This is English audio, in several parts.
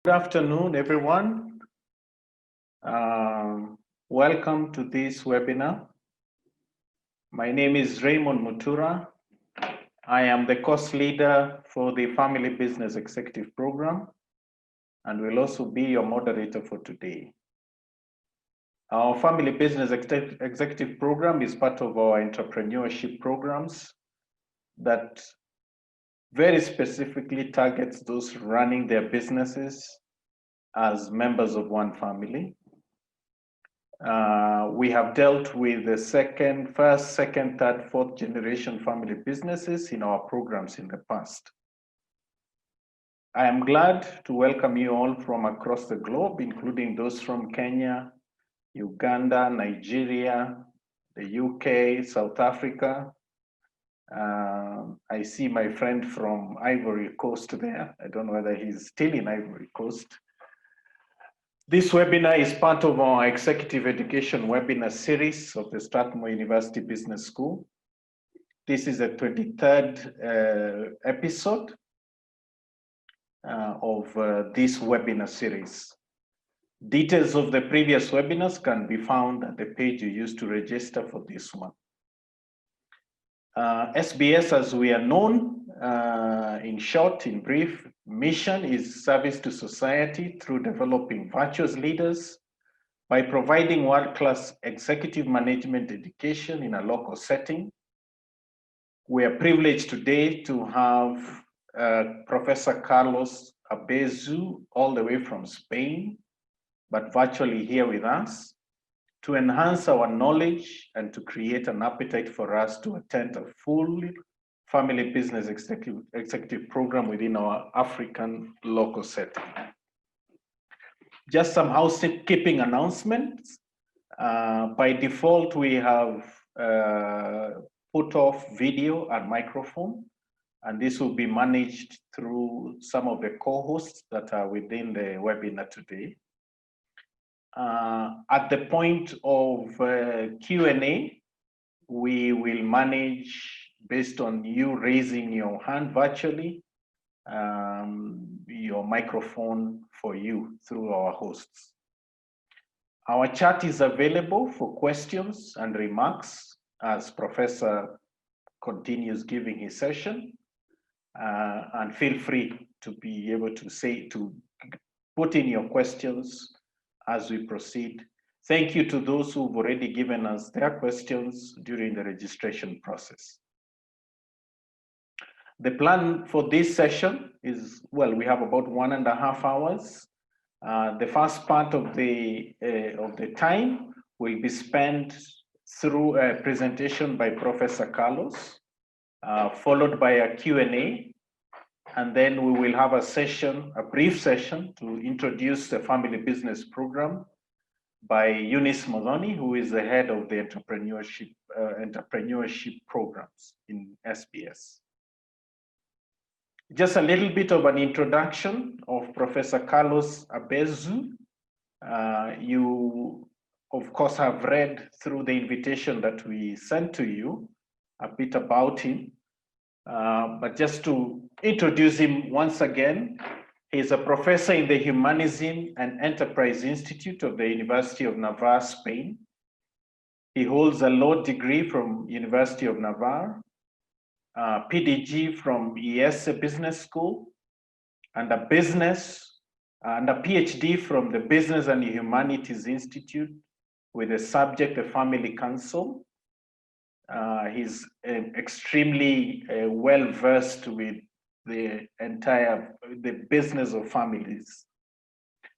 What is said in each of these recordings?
Good afternoon, everyone. Welcome to this webinar. My name is Raymond Mutura. I am the course leader for the Family Business Executive Program and will also be your moderator for today. Our Family Business Executive Program is part of our entrepreneurship programs that very specifically targets those running their businesses as members of one family. We have dealt with the first, second, third, fourth generation family businesses in our programs in the past. I am glad to welcome you all from across the globe, including those from Kenya, Uganda, Nigeria, the UK, South Africa. I see my friend from Ivory Coast there. I don't know whether he's still in Ivory Coast. This webinar is part of our executive education webinar series of the Strathmore University Business School. This is the 23rd episode of this webinar series. Details of the previous webinars can be found at the page you used to register for this one. SBS, as we are known, in short, in brief, mission is service to society through developing virtuous leaders by providing world-class executive management education in a local setting. We are privileged today to have Professor Carlos Abezu, all the way from Spain, but virtually here with us, to enhance our knowledge and to create an appetite for us to attend a full family business executive program within our African local setting. Just some housekeeping announcements. By default, we have put off video and microphone, and this will be managed through some of the co-hosts that are within the webinar today. At the point of Q&A, we will manage based on you raising your hand virtually, your microphone for you through our hosts. Our chat is available for questions and remarks as Professor continues giving his session, and feel free to be able to put in your questions as we proceed. Thank you to those who've already given us their questions during the registration process. The plan for this session is, well, we have about 1.5 hours. The first part of the time will be spent through a presentation by Professor Carlos, followed by a Q&A, and then we will have a brief session to introduce the family business program by Eunice Modoni, who is the head of the entrepreneurship programs in SBS. Just a little bit of an introduction of Professor Carlos Abezu. You, of course, have read through the invitation that we sent to you a bit about him. But just to introduce him once again, he's a professor in the Humanism and Enterprise Institute of the University of Navarre, Spain. He holds a law degree from University of Navarre, PDG from IESE Business School, and a PhD from the Business and Humanities Institute with the subject of Family Council. He's extremely well-versed with the business of families.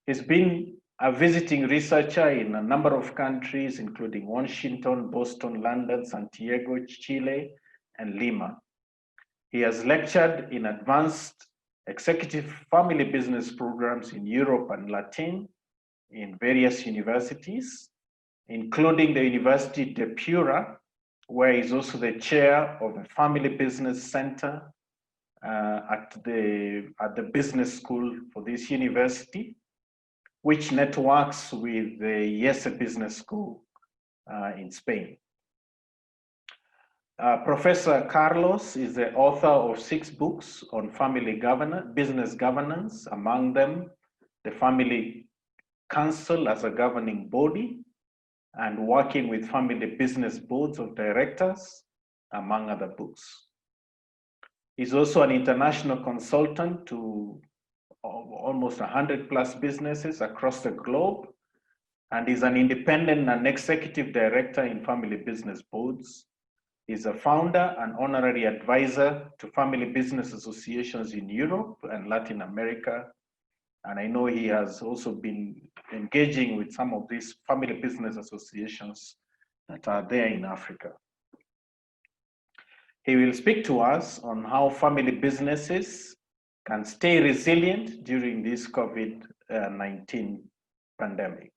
He's been a visiting researcher in a number of countries, including Washington, Boston, London, Santiago, Chile, and Lima. He has lectured in advanced executive family business programs in Europe and Latin in various universities, including the University de Piura, where he's also the chair of the Family Business Center at the business school for this university, which networks with the IESE Business School in Spain. Professor Carlos is the author of 6 books on family business governance, among them the Family Council as a governing body, and working with family business boards of directors, among other books. He's also an international consultant to almost 100+ businesses across the globe, and is an independent and executive director in family business boards. He's a founder and honorary advisor to family business associations in Europe and Latin America. And I know he has also been engaging with some of these family business associations that are there in Africa. He will speak to us on how family businesses can stay resilient during this COVID-19 pandemic.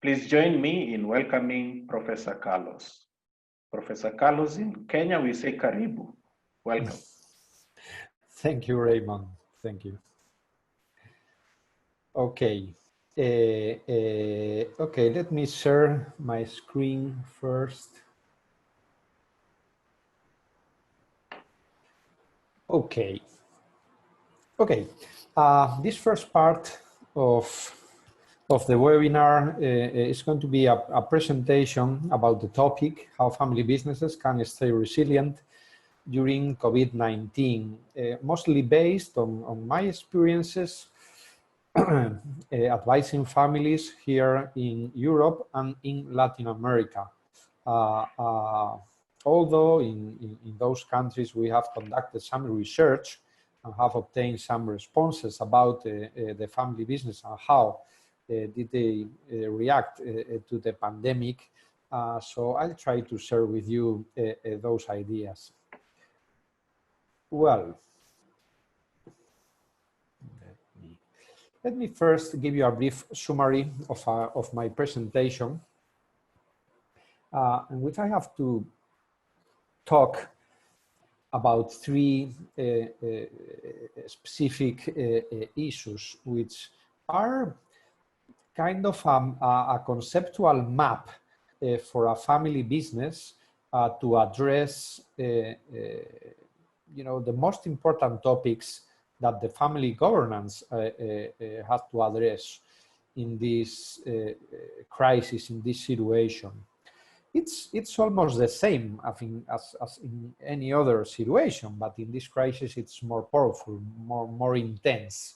Please join me in welcoming Professor Carlos. Professor Carlos, in Kenya, we say karibu. Welcome. Thank you, Raymond. Thank you. Okay. Okay, let me share my screen first. Okay. Okay. This first part of the webinar is going to be a presentation about the topic, how family businesses can stay resilient during COVID-19, mostly based on my experiences advising families here in Europe and in Latin America. Although in those countries we have conducted some research and have obtained some responses about the family business and how did they react to the pandemic. So I'll try to share with you those ideas. Well, let me first give you a brief summary of my presentation, in which I have to talk about three specific issues, which are kind of a conceptual map for a family business to address you know, the most important topics that the family governance has to address in this crisis, in this situation. It's almost the same, I think, as in any other situation, but in this crisis it's more powerful, more intense.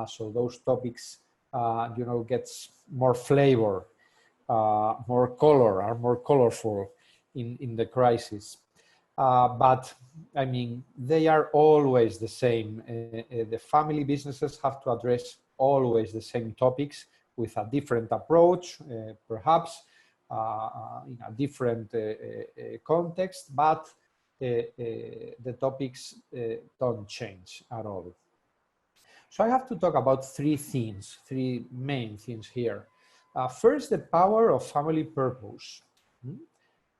So those topics, you know, gets more flavor, more color, are more colorful in the crisis. But I mean, they are always the same. The family businesses have to address always the same topics with a different approach, perhaps in a different context, but the topics don't change at all. So I have to talk about three themes, three main themes here. First, the power of family purpose.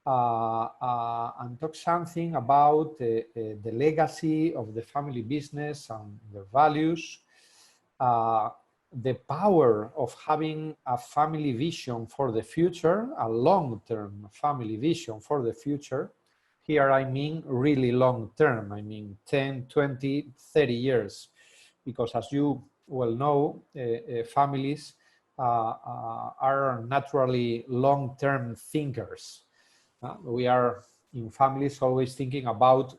And talk something about the legacy of the family business and their values, the power of having a family vision for the future, a long-term family vision for the future. Here I mean really long-term, I mean 10, 20, 30 years, because as you well know, families are naturally long-term thinkers. We are in families always thinking about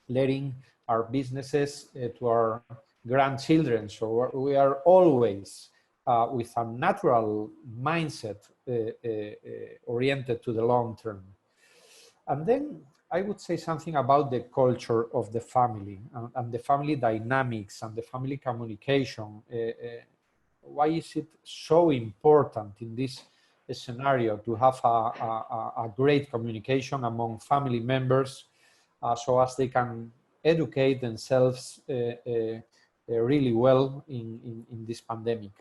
letting our businesses to our grandchildren. So we are always with a natural mindset oriented to the long term. And then I would say something about the culture of the family and the family dynamics and the family communication. Why is it so important in this scenario to have a great communication among family members so as they can educate themselves really well in this pandemic?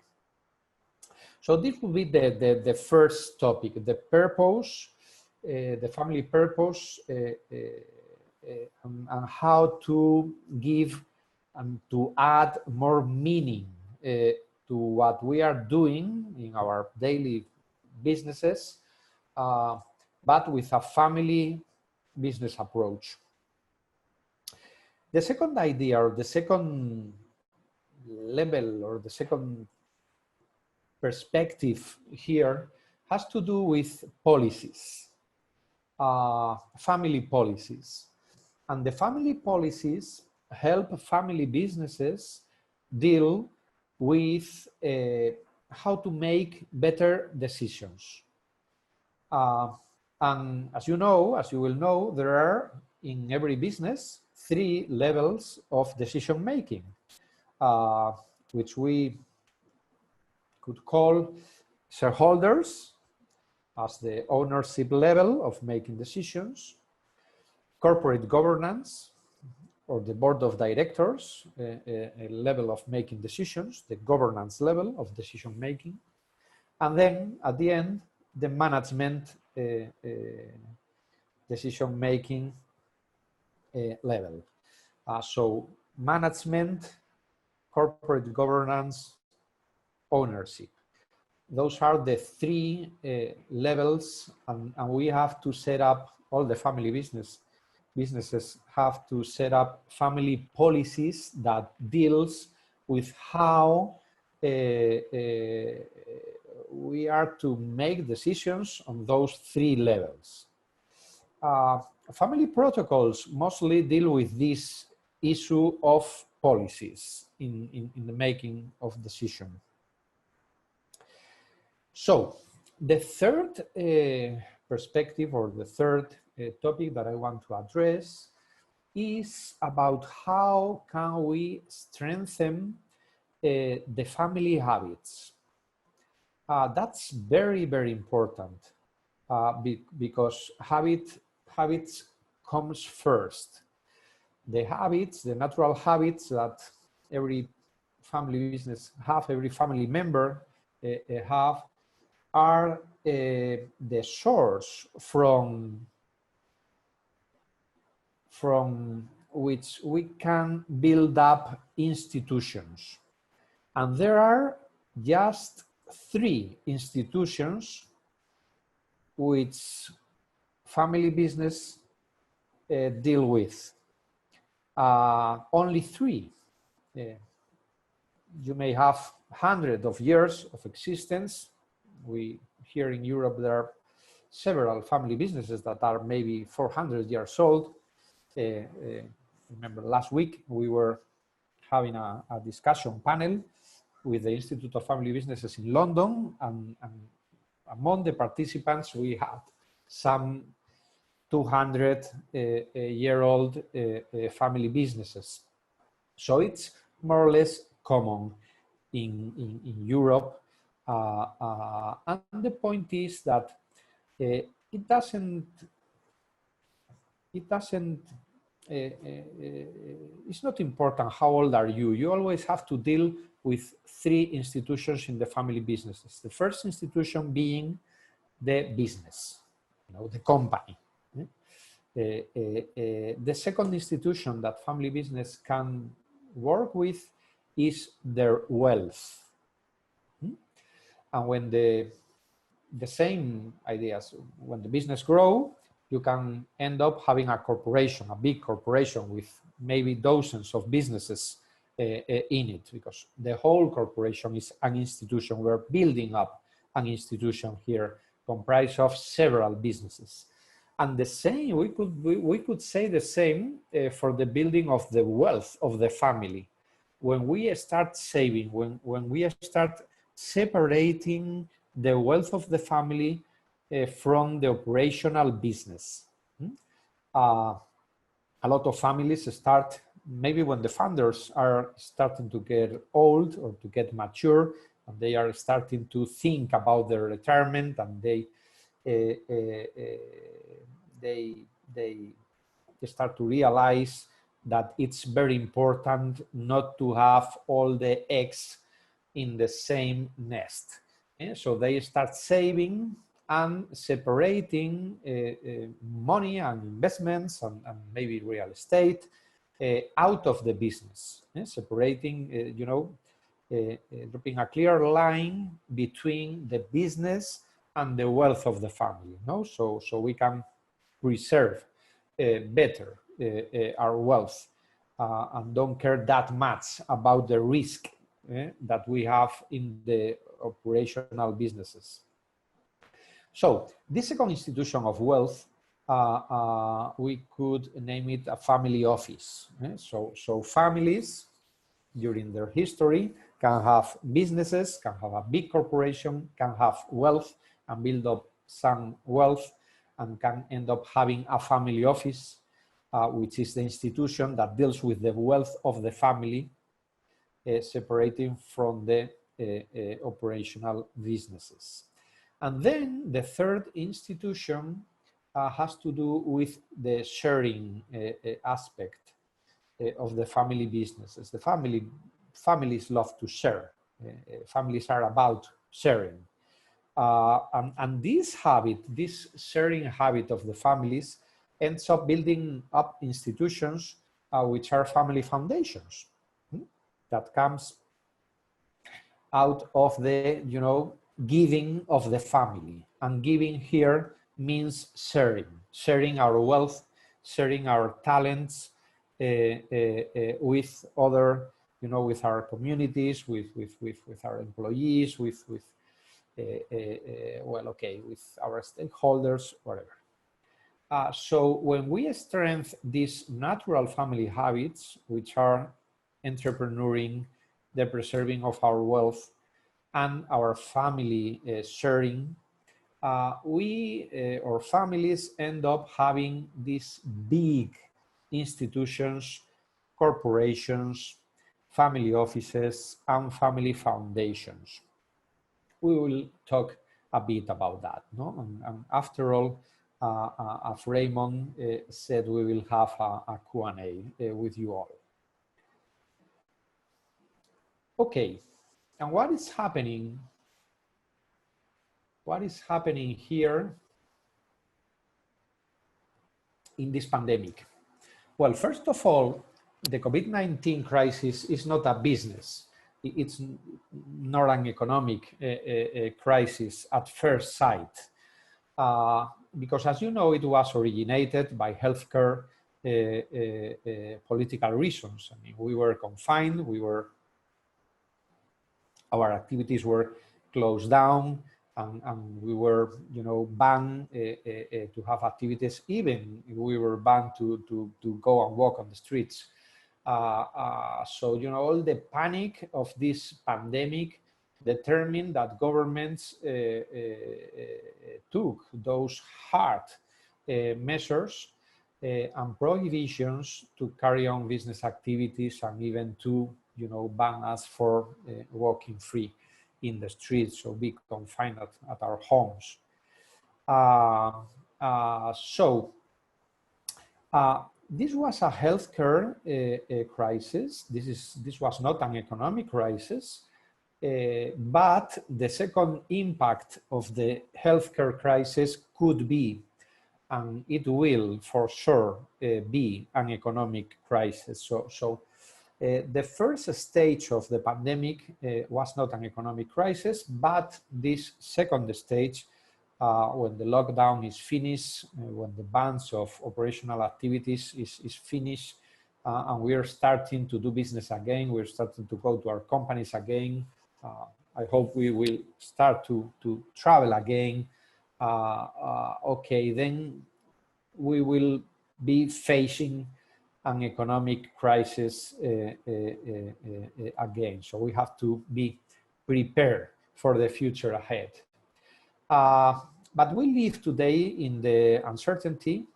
So this will be the first topic, the purpose, the family purpose, and how to give and to add more meaning to what we are doing in our daily businesses, but with a family business approach. The second idea, or the second level or the second perspective here has to do with policies, family policies. And the family policies help family businesses deal with how to make better decisions. And as you will know, there are in every business 3 levels of decision making, which we could call shareholders as the ownership level of making decisions, corporate governance or the board of directors, a level of making decisions, the governance level of decision making, and then at the end, the management decision making level. So management, corporate governance, ownership. Those are the 3 levels, and we have to set up, all the family businesses have to set up family policies that deals with how we are to make decisions on those 3 levels. Family protocols mostly deal with this issue of policies in the making of decision. So the third perspective, or the third topic that I want to address, is about how can we strengthen the family habits. That's very, very important because habits comes first. The habits, the natural habits that every family business have, every family member have, are the source from which we can build up institutions. And there are just 3 institutions which family business deal with. Only 3. You may have hundreds of years of existence. Here in Europe, there are several family businesses that are maybe 400 years old. Remember last week we were having a discussion panel with the Institute of Family Businesses in London, and among the participants we had some 200-year-old family businesses. So it's more or less common in Europe. And the point is that it's not important how old are you. You always have to deal with 3 institutions in the family businesses. The first institution being the business, the company. The second institution that family business can work with is their wealth. And when the same ideas, when the business grow, you can end up having a corporation, a big corporation with maybe dozens of businesses in it, because the whole corporation is an institution. We're building up an institution here comprised of several businesses. And the same, we could say the same for the building of the wealth of the family. When we start saving, when we start separating the wealth of the family from the operational business. A lot of families start, maybe when the founders are starting to get old or to get mature, and they are starting to think about their retirement, and they start to realize that it's very important not to have all the eggs in the same nest. So they start saving and separating money and investments and maybe real estate out of the business, separating, dropping a clear line between the business and the wealth of the family. So we can preserve better our wealth and don't care that much about the risk that we have in the operational businesses. So this second institution of wealth, we could name it a family office. So families during their history can have businesses, can have a big corporation, can have wealth and build up some wealth, and can end up having a family office, which is the institution that deals with the wealth of the family, separating from the operational businesses. And then the third institution has to do with the sharing aspect of the family businesses. The families love to share. Families are about sharing. And this habit, this sharing habit of the families ends up building up institutions which are family foundations. That comes out of the, giving of the family. And giving here means sharing our wealth, sharing our talents with other, with our communities, with our employees, with our stakeholders, whatever. So when we strengthen these natural family habits, which are entrepreneuring, the preserving of our wealth, and our family sharing, we or families end up having these big institutions, corporations, family offices, and family foundations. We will talk a bit about that, no? And after all, as Raymond said, we will have a Q&A with you all. Okay, and what is happening? What is happening here in this pandemic? Well, first of all, the COVID-19 crisis is not a business. It's not an economic crisis at first sight. Because as you know, it was originated by healthcare political reasons. I mean, we were confined, our activities were closed down, and we were, banned to have activities. Even we were banned to go and walk on the streets. So, all the panic of this pandemic determined that governments took those hard measures and prohibitions to carry on business activities, and even to, ban us for walking free in the streets, so be confined at our homes. This was a healthcare crisis. This was not an economic crisis. But the second impact of the healthcare crisis could be, and it will for sure be, an economic crisis. So the first stage of the pandemic was not an economic crisis, but this second stage, when the lockdown is finished, when the bans of operational activities is finished, and we are starting to do business again, we're starting to go to our companies again. I hope we will start to travel again. Okay, then we will be facing an economic crisis again. So we have to be prepared for the future ahead. But we live today in the uncertainty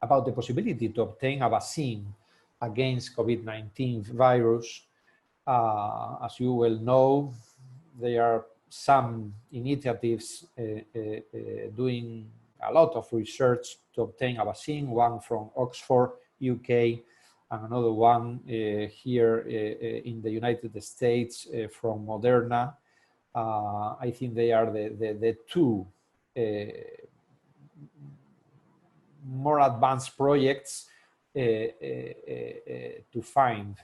about the possibility to obtain a vaccine against COVID-19 virus. As you well know, there are some initiatives doing a lot of research to obtain a vaccine, one from Oxford, UK, and another one here in the United States from Moderna. I think they are the two more advanced projects to find,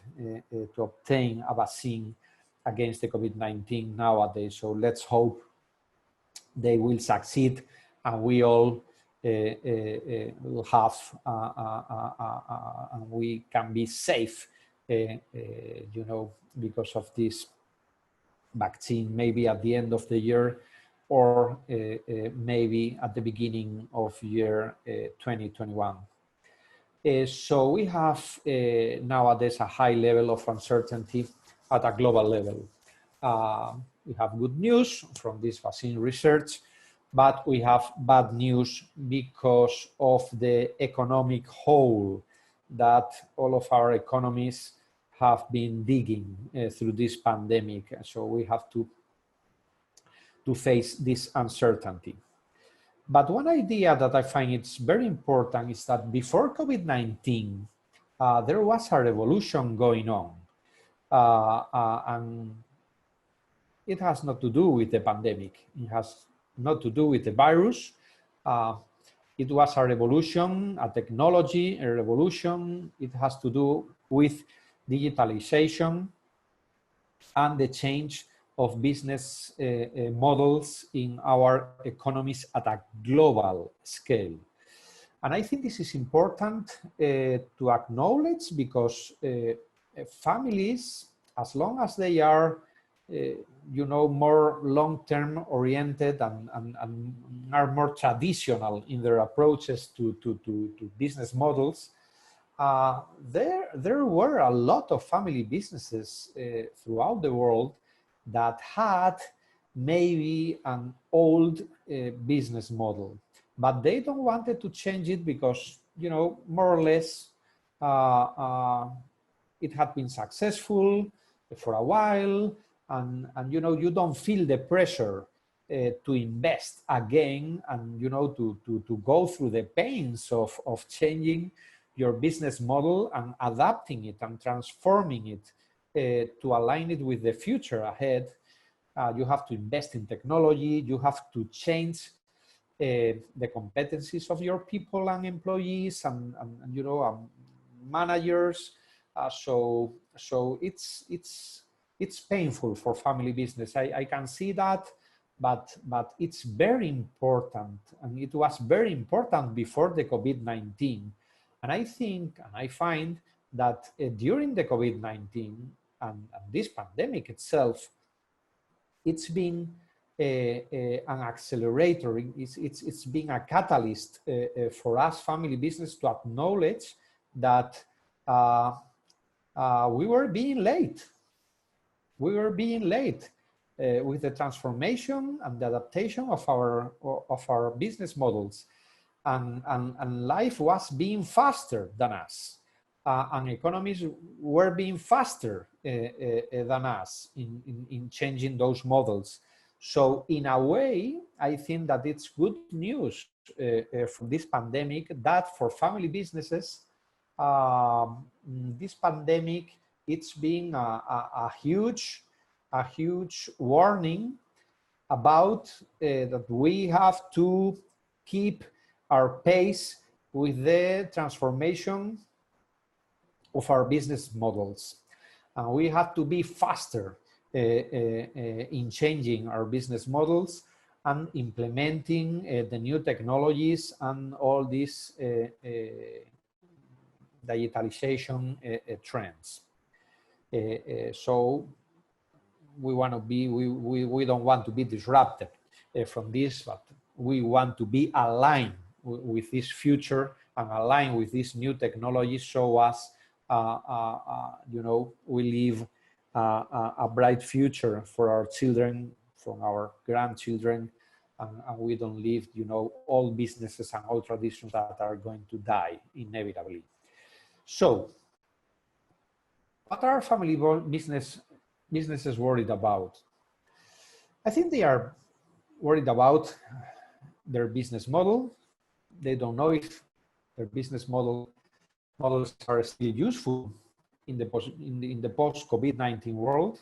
to obtain a vaccine against the COVID-19 nowadays. So let's hope they will succeed, and we all will have, and we can be safe, because of this vaccine, maybe at the end of the year, or maybe at the beginning of year 2021. So we have nowadays a high level of uncertainty at a global level. We have good news from this vaccine research, but we have bad news because of the economic hole that all of our economies have been digging through this pandemic. So we have to face this uncertainty. But one idea that I find it's very important is that before COVID-19, there was a revolution going on. And it has not to do with the pandemic. It has not to do with the virus. It was a revolution, a technology, a revolution. It has to do with digitalization and the change of business models in our economies at a global scale. And I think this is important to acknowledge, because families, as long as they are more long-term oriented and are more traditional in their approaches to business models, there were a lot of family businesses throughout the world that had maybe an old business model, but they don't wanted to change it because, more or less it had been successful for a while, and you don't feel the pressure to invest again, and to go through the pains of changing your business model and adapting it and transforming it to align it with the future ahead. You have to invest in technology. You have to change the competencies of your people and employees and managers. So it's painful for family business. I can see that, but it's very important, and it was very important before the COVID-19. And I think, and I find that during the COVID-19 and this pandemic itself, it's been an accelerator. It's been a catalyst for us family business to acknowledge that we were being late. We were being late with the transformation and the adaptation of our business models. And life was being faster than us, and economies were being faster than us in changing those models. So in a way, I think that it's good news from this pandemic that for family businesses, this pandemic, it's been a huge warning about that we have to keep our pace with the transformation of our business models. And we have to be faster in changing our business models and implementing the new technologies and all these digitalization trends. So we want to be, we don't want to be disrupted from this, but we want to be aligned with this future and aligned with these new technologies, so as we leave a bright future for our children, from our grandchildren, and we don't leave all businesses and all traditions that are going to die inevitably. So what are family businesses worried about? I think they are worried about their business model. They don't know if their business models are still useful in the post-COVID-19 world.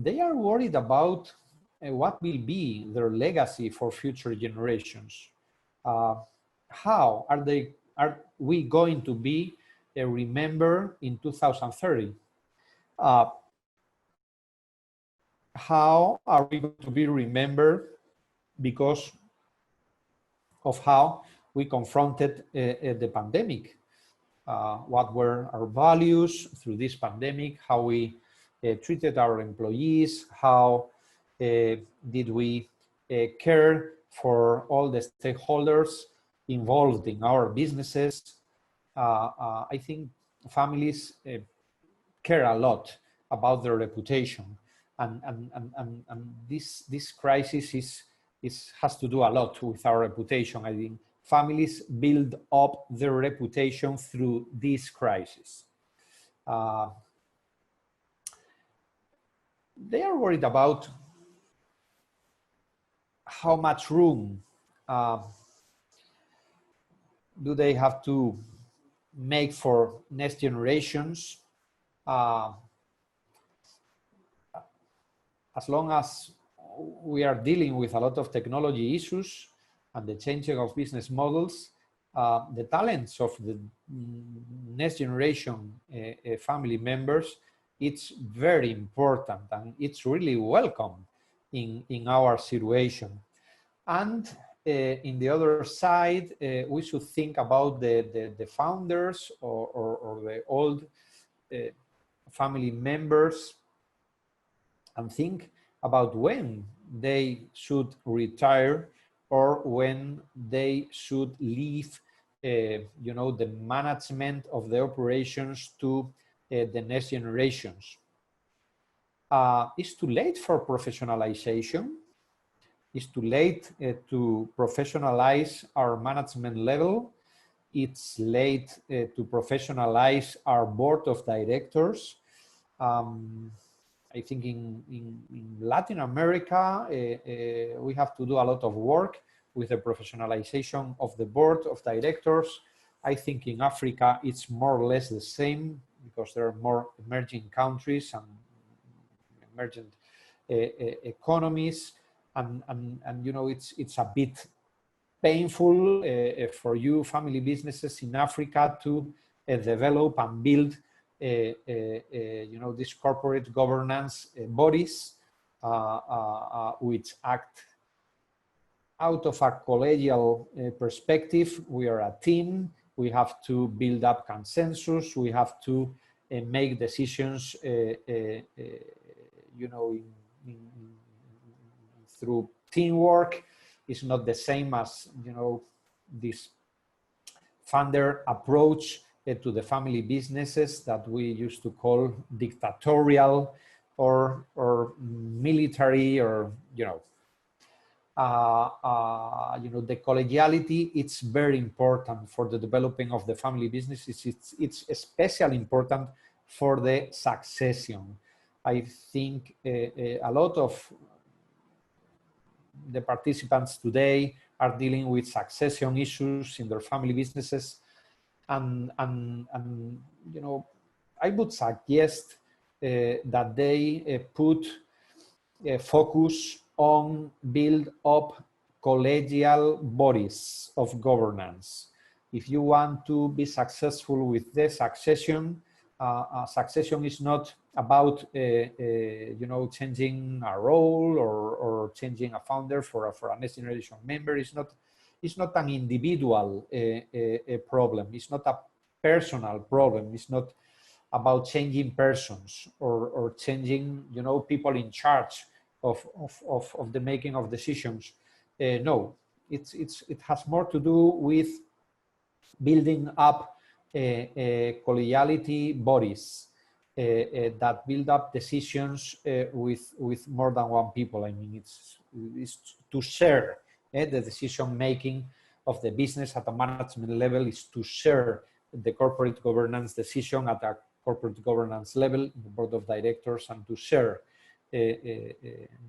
They are worried about what will be their legacy for future generations. How are we going to be remembered in 2030? How are we going to be remembered because of how we confronted the pandemic? What were our values through this pandemic? How we treated our employees, how did we care for all the stakeholders involved in our businesses. I think families care a lot about their reputation, and this crisis has to do a lot with our reputation. I think families build up their reputation through this crisis. They are worried about how much room do they have to make for next generations. As long as we are dealing with a lot of technology issues and the changing of business models, the talents of the next generation family members, it's very important and it's really welcome in our situation. And in the other side, we should think about the founders or the old family members and think about when they should retire or when they should leave the management of the operations to the next generations. It's too late for professionalization. It's too late to professionalize our management level. It's late to professionalize our board of directors. I think in Latin America, we have to do a lot of work with the professionalization of the board of directors. I think in Africa, it's more or less the same because there are more emerging countries and emergent economies. And it's a bit painful for you family businesses in Africa to develop and build these corporate governance bodies which act out of a collegial perspective. We are a team. We have to build up consensus. We have to make decisions, through teamwork. Is not the same as this founder approach to the family businesses that we used to call dictatorial or military, or the collegiality. It's very important for the developing of the family businesses. It's especially important for the succession. I think a lot of the participants today are dealing with succession issues in their family businesses, and I would suggest that they put focus on build up collegial bodies of governance. If you want to be successful with the succession, succession is not about changing a role or changing a founder for a next generation member. It's not an individual problem. It's not a personal problem. It's not about changing persons or changing people in charge of the making of decisions. No, it has more to do with building up collegiality bodies that build up decisions with more than one people. I mean, it's to share the decision making of the business at a management level, is to share the corporate governance decision at a corporate governance level in the board of directors, and to share the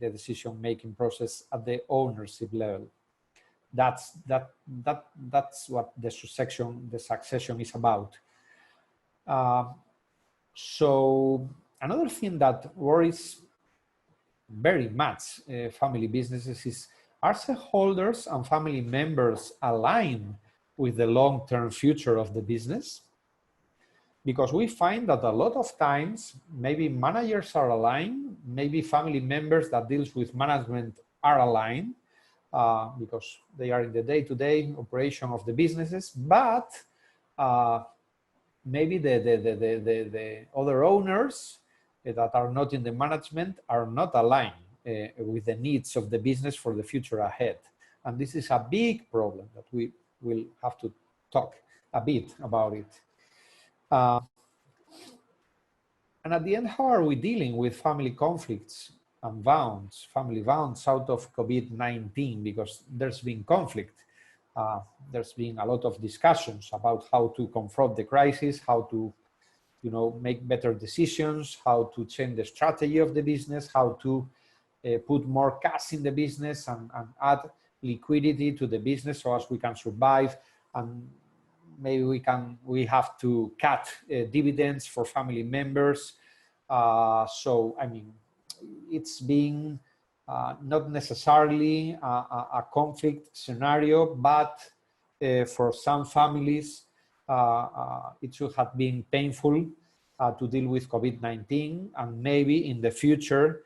decision making process at the ownership level. That's what the succession is about. So another thing that worries very much family businesses is, are shareholders and family members aligned with the long-term future of the business? Because we find that a lot of times, maybe managers are aligned, maybe family members that deals with management are aligned, because they are in the day-to-day operation of the businesses, but maybe the other owners that are not in the management are not aligned with the needs of the business for the future ahead. And this is a big problem that we will have to talk a bit about it. And at the end, how are we dealing with family conflicts and bounds, family bounds out of COVID-19? Because there's been conflict. There's been a lot of discussions about how to confront the crisis, how to, make better decisions, how to change the strategy of the business, how to put more cash in the business and add liquidity to the business so as we can survive, and maybe we have to cut dividends for family members. So I mean, it's been not necessarily a conflict scenario, but for some families it should have been painful to deal with COVID-19, and maybe in the future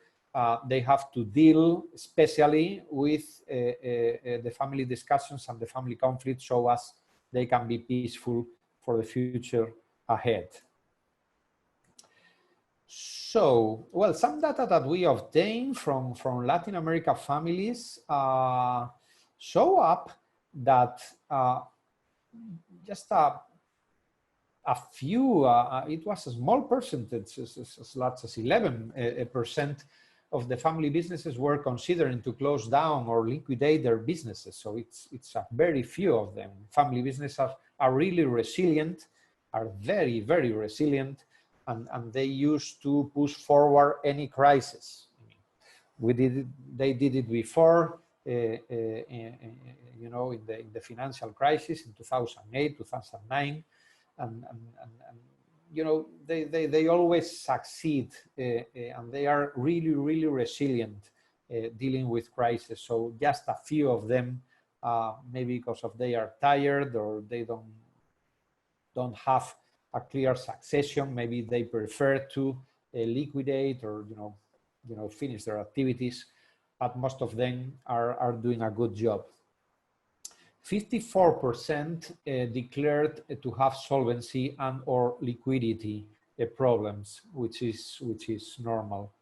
they have to deal especially with the family discussions and the family conflicts so as they can be peaceful for the future ahead. So, well, some data that we obtain from Latin America families show up that just a few, it was a small percentage, as large as 11% of the family businesses were considering to close down or liquidate their businesses. So it's a very few of them. Family businesses are really resilient, are very, very resilient, and they used to push forward any crisis. They did it before, in the financial crisis in 2008, 2009, and they always succeed, and they are really, really resilient dealing with crisis. So just a few of them, maybe because of they are tired or they don't have a clear succession, maybe they prefer to liquidate or finish their activities, but most of them are doing a good job. 54% declared to have solvency and or liquidity problems, which is normal.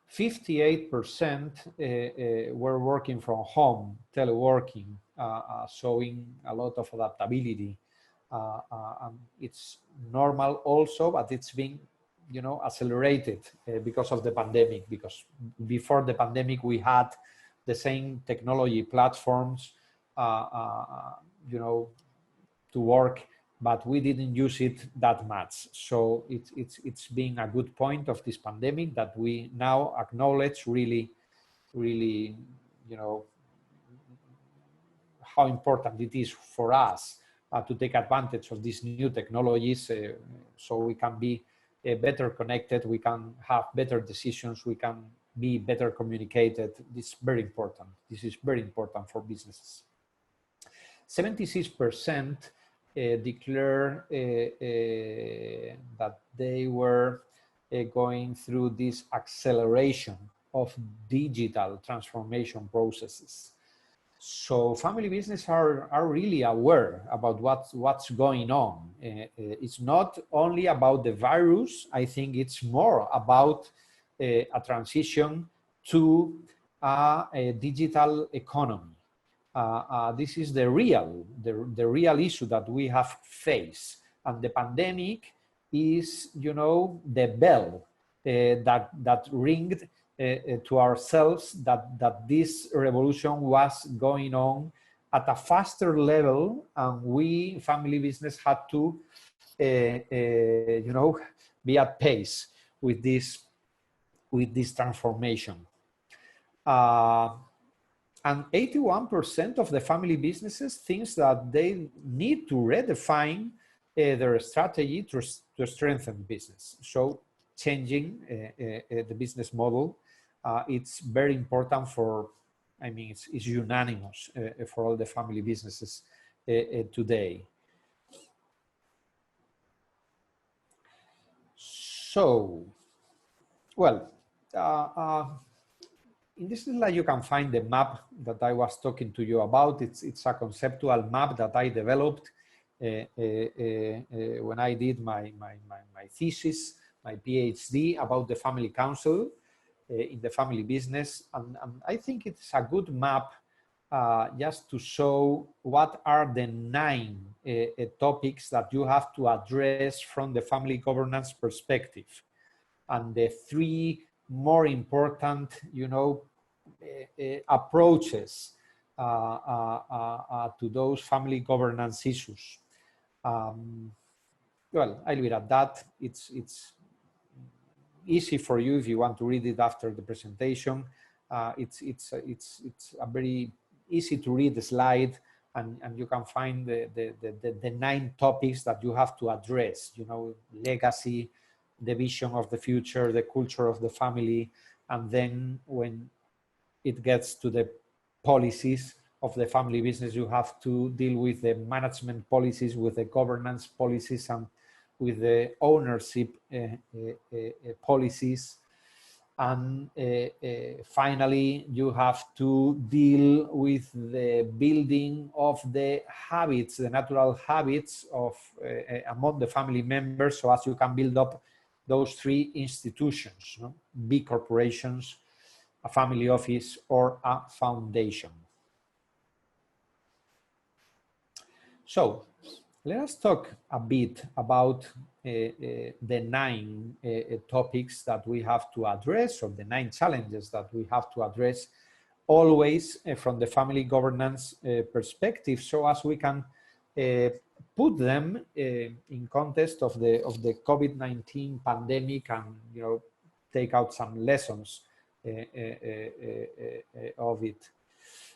58% were working from home, teleworking, showing a lot of adaptability. It's normal also, but it's been accelerated because of the pandemic, because before the pandemic we had the same technology platforms to work, but we didn't use it that much. So it's been a good point of this pandemic that we now acknowledge really how important it is for us to take advantage of these new technologies, so we can be better connected, we can have better decisions, we can be better communicated. This is very important. This is very important for businesses. 76% declare that they were going through this acceleration of digital transformation processes. So family business are really aware about what's going on. It's not only about the virus. I think it's more about a transition to a digital economy. This is the real issue that we have faced, and the pandemic is, the bell that ringed to ourselves that this revolution was going on at a faster level, and we family business had to be at pace with this transformation. And 81% of the family businesses thinks that they need to redefine their strategy to strengthen business. So changing the business model, it's very important for, it's unanimous for all the family businesses today. So, well, in this slide you can find the map that I was talking to you about. It's a conceptual map that I developed when I did my thesis, my PhD about the family council in the family business. And I think it's a good map just to show what are the 9 topics that you have to address from the family governance perspective, and the 3 more important, approaches to those family governance issues. Well, I'll leave it at that. It's easy for you if you want to read it after the presentation. It's a very easy to read slide, and you can find the 9 topics that you have to address. Legacy, the vision of the future, the culture of the family, and then when it gets to the policies of the family business, you have to deal with the management policies, with the governance policies, and with the ownership policies. And finally, you have to deal with the building of the habits, the natural habits of among the family members, so as you can build up those 3 institutions, big corporations, a family office, or a foundation. So let us talk a bit about the 9 topics that we have to address, or the 9 challenges that we have to address, always from the family governance perspective, so as we can put them in context of the COVID-19 pandemic, and take out some lessons of it.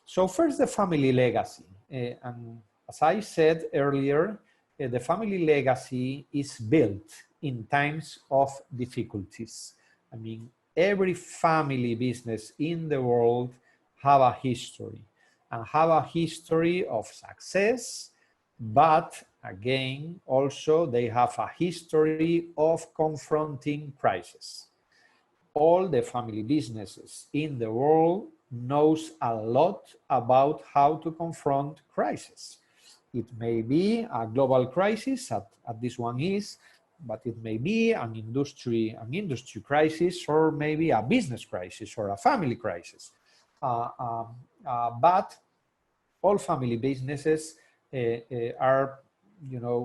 So first, the family legacy. And as I said earlier, the family legacy is built in times of difficulties. I mean, every family business in the world have a history, and have a history of success, but again, also they have a history of confronting crisis. All the family businesses in the world knows a lot about how to confront crisis. It may be a global crisis, as this one is, but it may be an industry crisis, or maybe a business crisis, or a family crisis. But all family businesses are,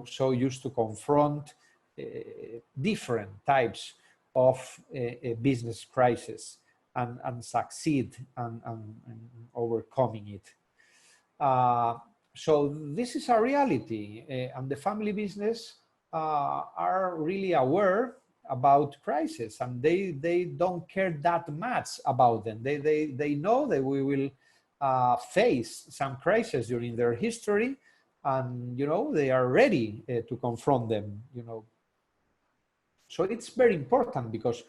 so used to confront different types of business crisis, and succeed and overcoming it. So this is a reality, and the family business are really aware about crisis, and they don't care that much about them. They know that we will face some crisis during their history, and they are ready to confront them. So it's very important, because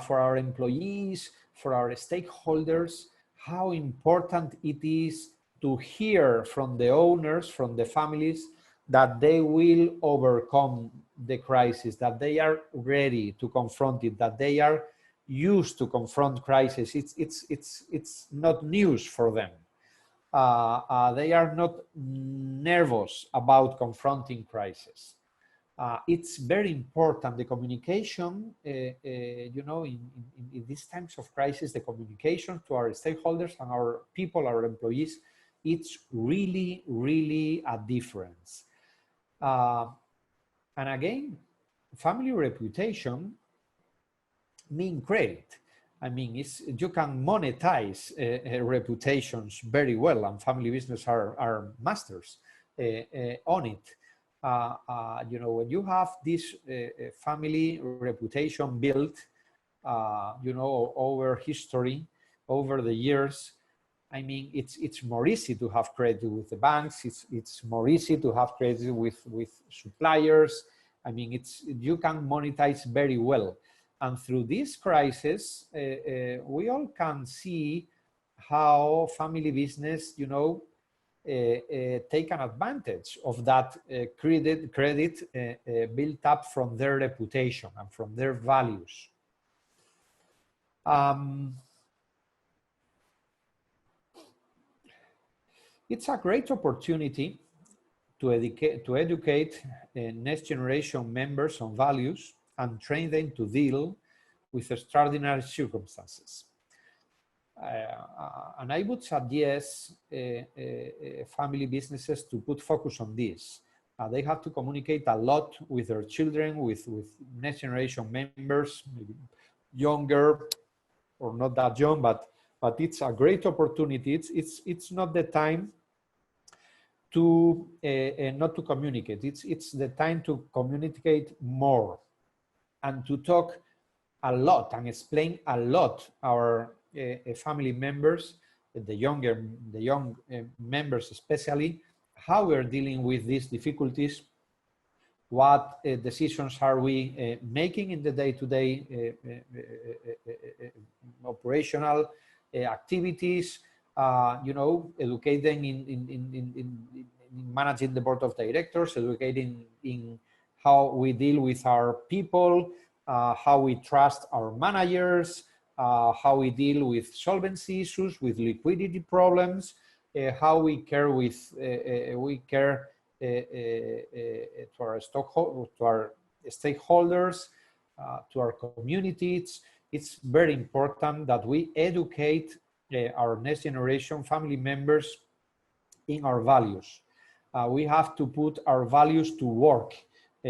for our employees, for our stakeholders, how important it is to hear from the owners, from the families, that they will overcome the crisis, that they are ready to confront it, that they are used to confront crisis. It's not news for them. They are not nervous about confronting crisis. It's very important, the communication, in these times of crisis, the communication to our stakeholders and our people, our employees, it's really, really a difference. And again, family reputation means credit. I mean, you can monetize reputations very well, and family business are masters on it. When you have this family reputation built, over history, over the years, I mean, it's more easy to have credit with the banks. It's more easy to have credit with suppliers. I mean, you can monetize very well. And through this crisis, we all can see how family business, take an advantage of that credit built up from their reputation and from their values. It's a great opportunity to educate next generation members on values and train them to deal with extraordinary circumstances. And I would suggest family businesses to put focus on this. They have to communicate a lot with their children, with next generation members, maybe younger or not that young, but it's a great opportunity. It's not the time to not to communicate. It's the time to communicate more and to talk a lot and explain a lot our family members, the young members especially, how we're dealing with these difficulties, what decisions are we making in the day-to-day operational activities, you know, educating in managing the board of directors, educating in how we deal with our people, how we trust our managers, how we deal with solvency issues, with liquidity problems, how we care with to our stakeholders, to our communities. It's very important that we educate our next generation family members in our values. We have to put our values to work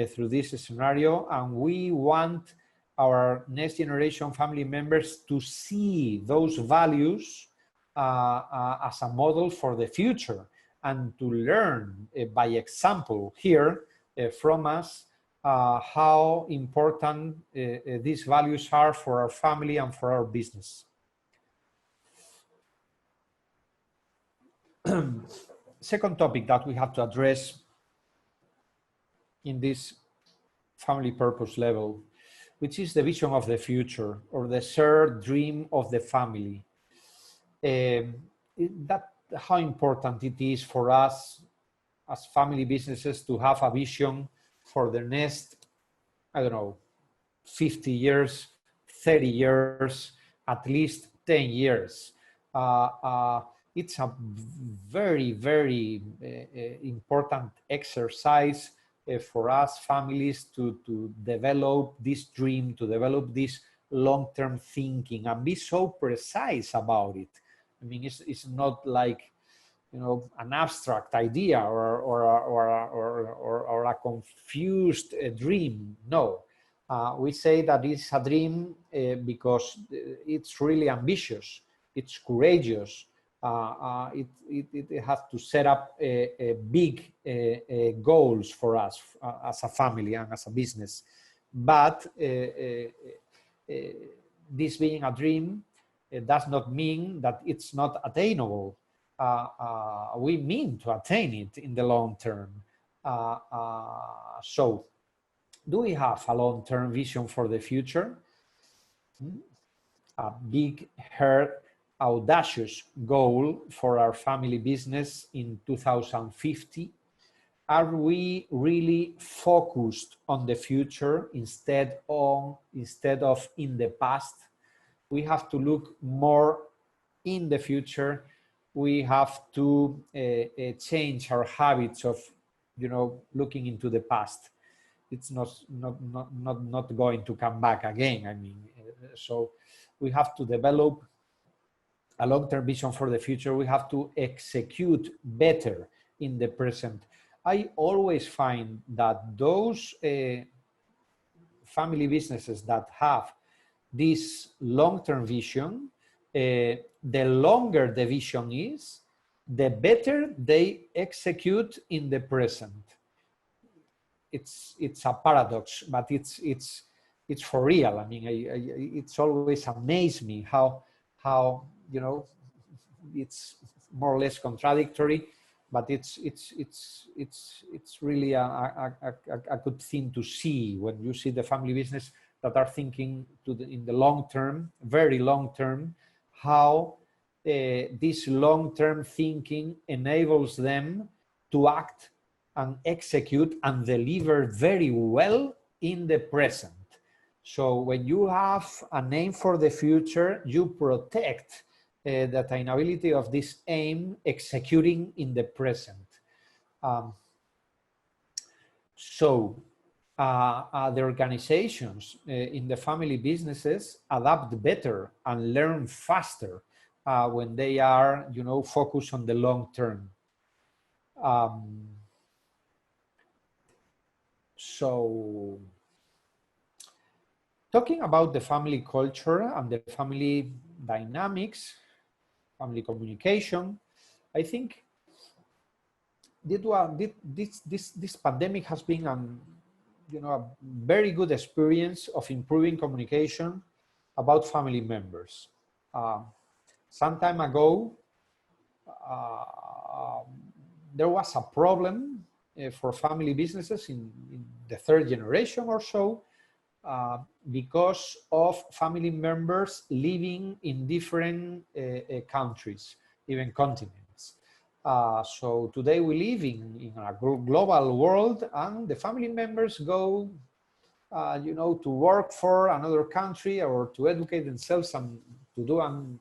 through this scenario, and we want our next generation family members to see those values as a model for the future, and to learn by example here from us how important these values are for our family and for our business. Second topic that we have to address in this family purpose level, which is the vision of the future, or the shared dream of the family. How important it is for us as family businesses to have a vision for the next, I don't know, 50 years, 30 years, at least 10 years. It's a very, very important exercise for us families to develop this dream, to develop this long-term thinking and be so precise about it. I mean, it's not like, you know, an abstract idea or a confused dream. No, we say that it's a dream because it's really ambitious, it's courageous. It has to set up big goals for us as a family and as a business. But this being a dream, it does not mean that it's not attainable. We mean to attain it in the long term. So, do we have a long-term vision for the future? A big, audacious goal for our family business in 2050? Are we really focused on the future instead of in the past? We have to look more in the future. We have to change our habits of, you know, looking into the past. It's not going to come back again. I mean, so we have to develop a long-term vision for the future. We have to execute better in the present. I always find that those family businesses that have this long-term vision, the longer the vision is, the better they execute in the present. It's a paradox, but it's for real. I mean, it's always amazed me how you know, it's more or less contradictory, but it's really a good thing to see when you see the family business that are thinking in the long term, very long term, how this long-term thinking enables them to act and execute and deliver very well in the present. So when you have an aim for the future, you protect the attainability of this aim executing in the present. So the organizations in the family businesses adapt better and learn faster when they are, focused on the long term. So talking about the family culture and the family dynamics, family communication, I think this pandemic has been a very good experience of improving communication about family members. Some time ago, there was a problem for family businesses in the third generation or so, because of family members living in different countries, even continents. So today we live in a global world, and the family members go, to work for another country or to educate themselves and to do an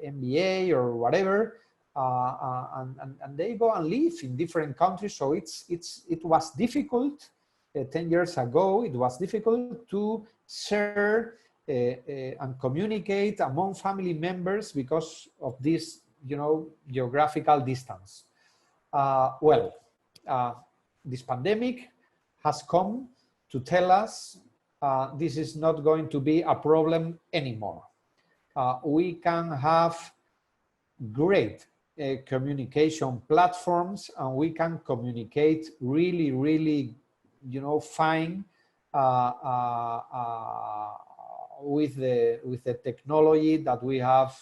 MBA or whatever, and they go and live in different countries. So it was difficult 10 years ago. It was difficult to share and communicate among family members because of this, geographical distance. This pandemic has come to tell us this is not going to be a problem anymore. We can have great communication platforms, and we can communicate really, really, fine with the technology that we have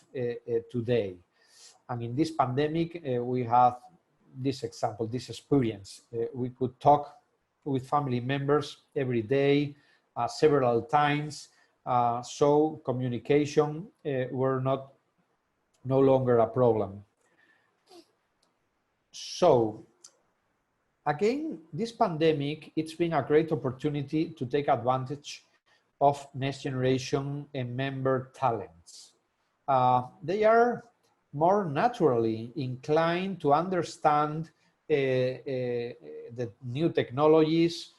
today. And in this pandemic, we have this example, this experience. We could talk with family members every day, several times. So communication were no longer a problem. So again, this pandemic, it's been a great opportunity to take advantage of next generation member talents. They are more naturally inclined to understand the new technologies.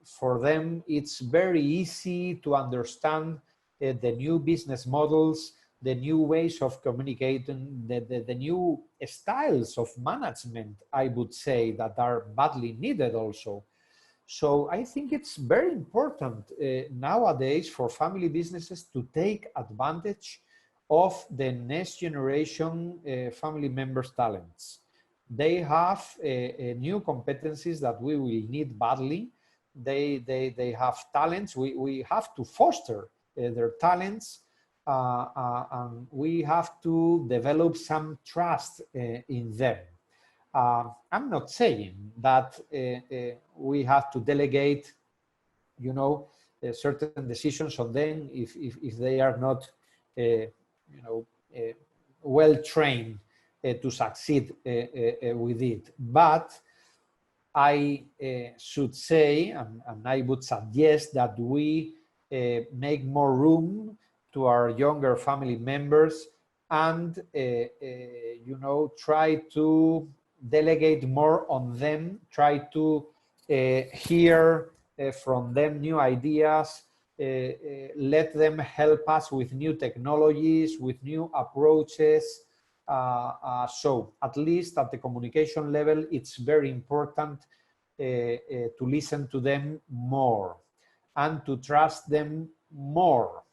For them, it's very easy to understand the new business models, the new ways of communicating, the new styles of management, I would say, that are badly needed also. So I think it's very important nowadays for family businesses to take advantage of the next generation family members' talents. They have new competencies that we will need badly. They have talents. We have to foster their talents, and we have to develop some trust in them. I'm not saying that we have to delegate, certain decisions on them if they are not, well trained to succeed with it. But I should say, and I would suggest that we make more room to our younger family members and, try to delegate more on them, try to hear from them new ideas, let them help us with new technologies, with new approaches. So at least at the communication level, it's very important to listen to them more and to trust them more.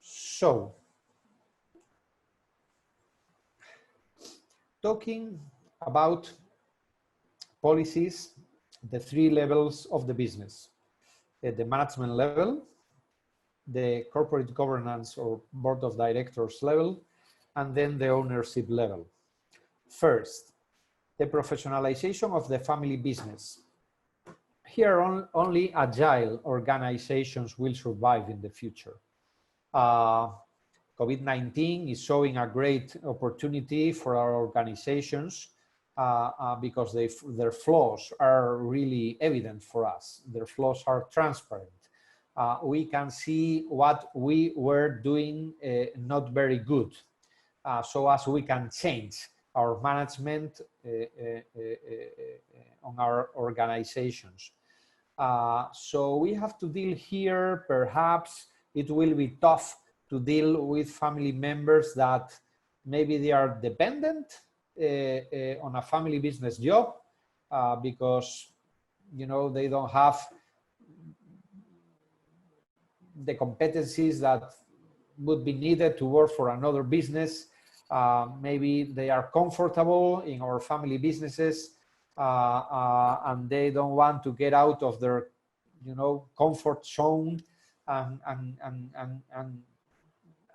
So, talking about policies, the three levels of the business: at the management level, the corporate governance or board of directors level, and then the ownership level. First, the professionalization of the family business. Here, only agile organizations will survive in the future. COVID-19 is showing a great opportunity for our organizations because their flaws are really evident for us. Their flaws are transparent. We can see what we were doing not very good, so as we can change our management on our organizations. So we have to deal here. Perhaps it will be tough to deal with family members that maybe they are dependent on a family business job because, you know, they don't have the competencies that would be needed to work for another business. Maybe they are comfortable in our family businesses and they don't want to get out of their, you know, comfort zone. And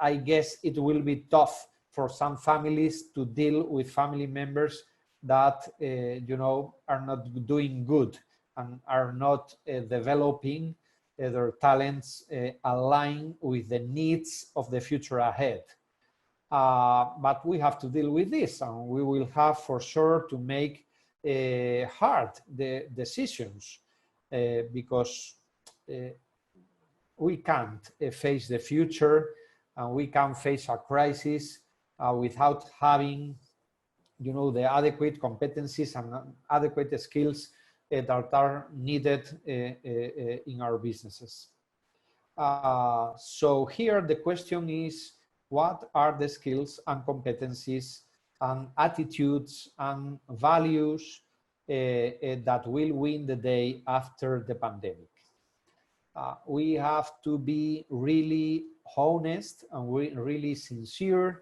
I guess it will be tough for some families to deal with family members that, you know, are not doing good and are not developing their talents align with the needs of the future ahead. But we have to deal with this, and we will have for sure to make hard decisions because we can't face the future and we can't face a crisis without having, you know, the adequate competencies and adequate skills that are needed in our businesses. So here the question is, what are the skills and competencies and attitudes and values that will win the day after the pandemic? We have to be really honest and really sincere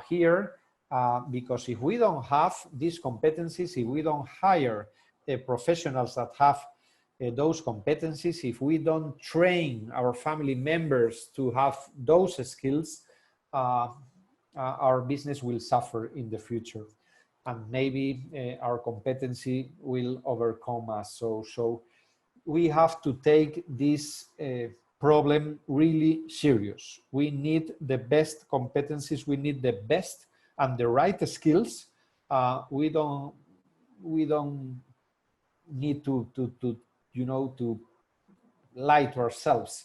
here, because if we don't have these competencies, if we don't hire professionals that have those competencies, if we don't train our family members to have those skills, our business will suffer in the future, and maybe our competency will overcome us. So we have to take this problem really serious. We need the best competencies, we need the best and the right skills. We don't need to you know, to lie to ourselves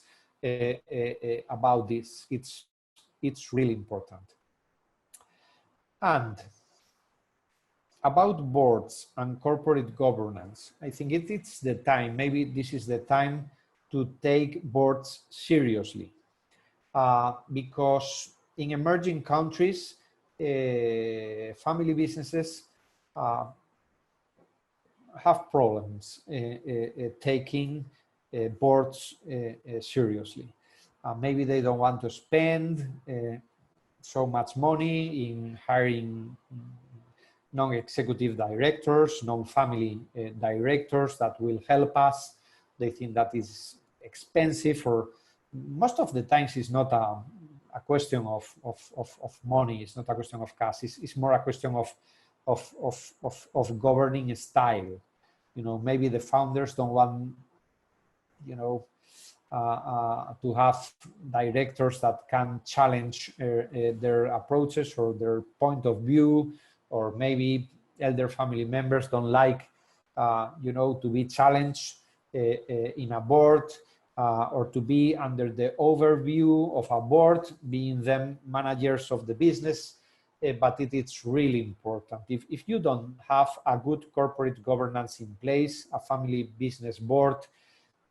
about this. It's really important. And about boards and corporate governance, I think it's the time, maybe this is the time to take boards seriously, because in emerging countries, family businesses have problems taking boards seriously. Maybe they don't want to spend so much money in hiring non-executive directors, non-family directors that will help us. They think that is expensive, or most of the times it's not a question of money. It's not a question of cash. It's more a question of governing style. You know, maybe the founders don't want, you know, to have directors that can challenge their approaches or their point of view, or maybe elder family members don't like, you know, to be challenged in a board, or to be under the overview of a board, being them managers of the business. But it's really important. If you don't have a good corporate governance in place, a family business board,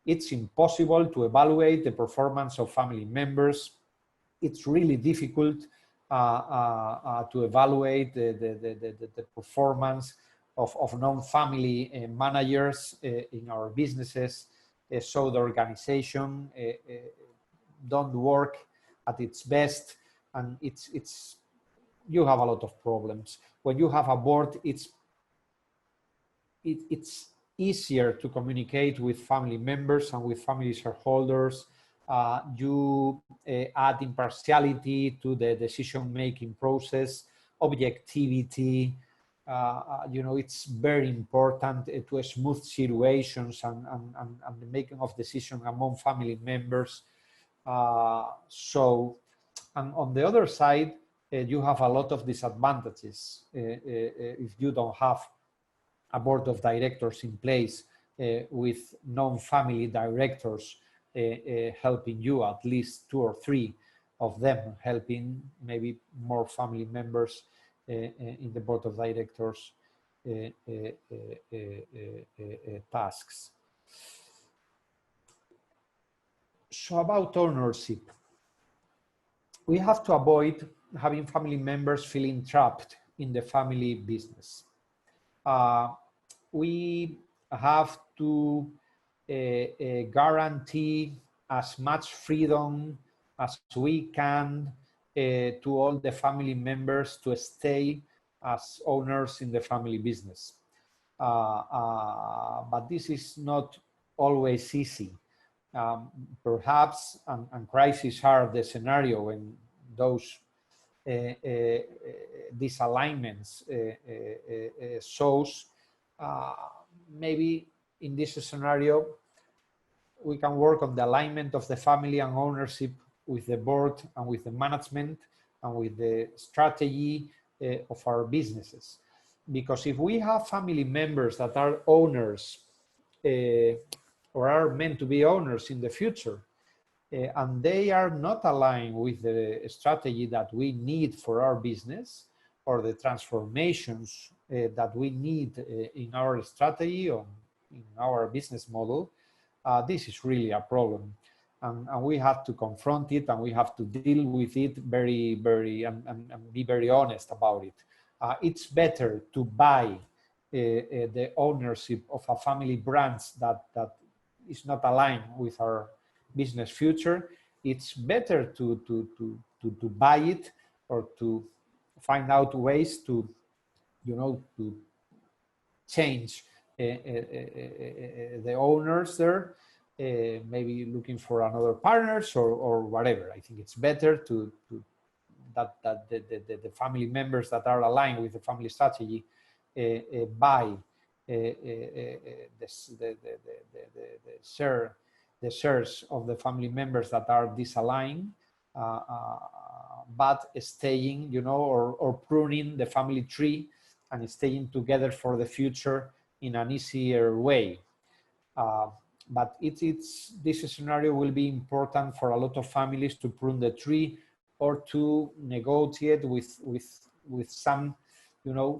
it's impossible to evaluate the performance of family members. It's really difficult to evaluate the performance of non-family managers in our businesses. So the organization don't work at its best, and it's you have a lot of problems. When you have a board, it's easier to communicate with family members and with family shareholders. You add impartiality to the decision-making process, objectivity. You know, it's very important to smooth situations and the making of decisions among family members. So, and on the other side, you have a lot of disadvantages if you don't have a board of directors in place with non-family directors helping you, at least 2 or 3 of them helping maybe more family members in the board of directors tasks. So about ownership, we have to avoid having family members feeling trapped in the family business. We have to guarantee as much freedom as we can to all the family members to stay as owners in the family business. But this is not always easy. Perhaps, and crises are the scenario when those disalignments shows. Maybe in this scenario, we can work on the alignment of the family and ownership with the board and with the management and with the strategy of our businesses. Because if we have family members that are owners or are meant to be owners in the future, and they are not aligned with the strategy that we need for our business or the transformations that we need in our strategy or in our business model, this is really a problem. And we have to confront it, and we have to deal with it and be very honest about it. It's better to buy the ownership of a family brand that is not aligned with our business future. It's better to buy it or to find out ways to, to change the owners there, maybe looking for another partners or whatever. I think it's better that the family members that are aligned with the family strategy buy the shares of the family members that are disaligned, but staying, or pruning the family tree and staying together for the future in an easier way. But this scenario will be important for a lot of families to prune the tree or to negotiate with some,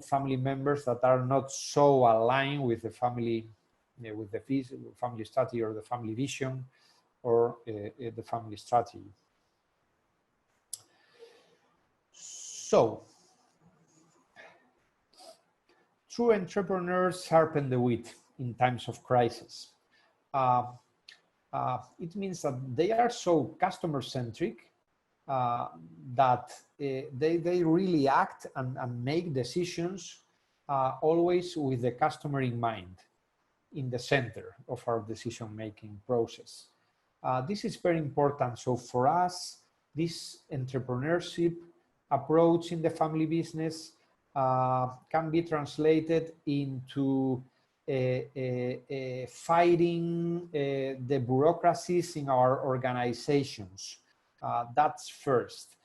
family members that are not so aligned with the family, with the family strategy or the family vision or the family strategy. So, true entrepreneurs sharpen the wit in times of crisis. It means that they are so customer-centric that they really act and make decisions always with the customer in mind, in the center of our decision-making process. This is very important. So for us, this entrepreneurship approach in the family business can be translated into fighting the bureaucracies in our organizations. That's first.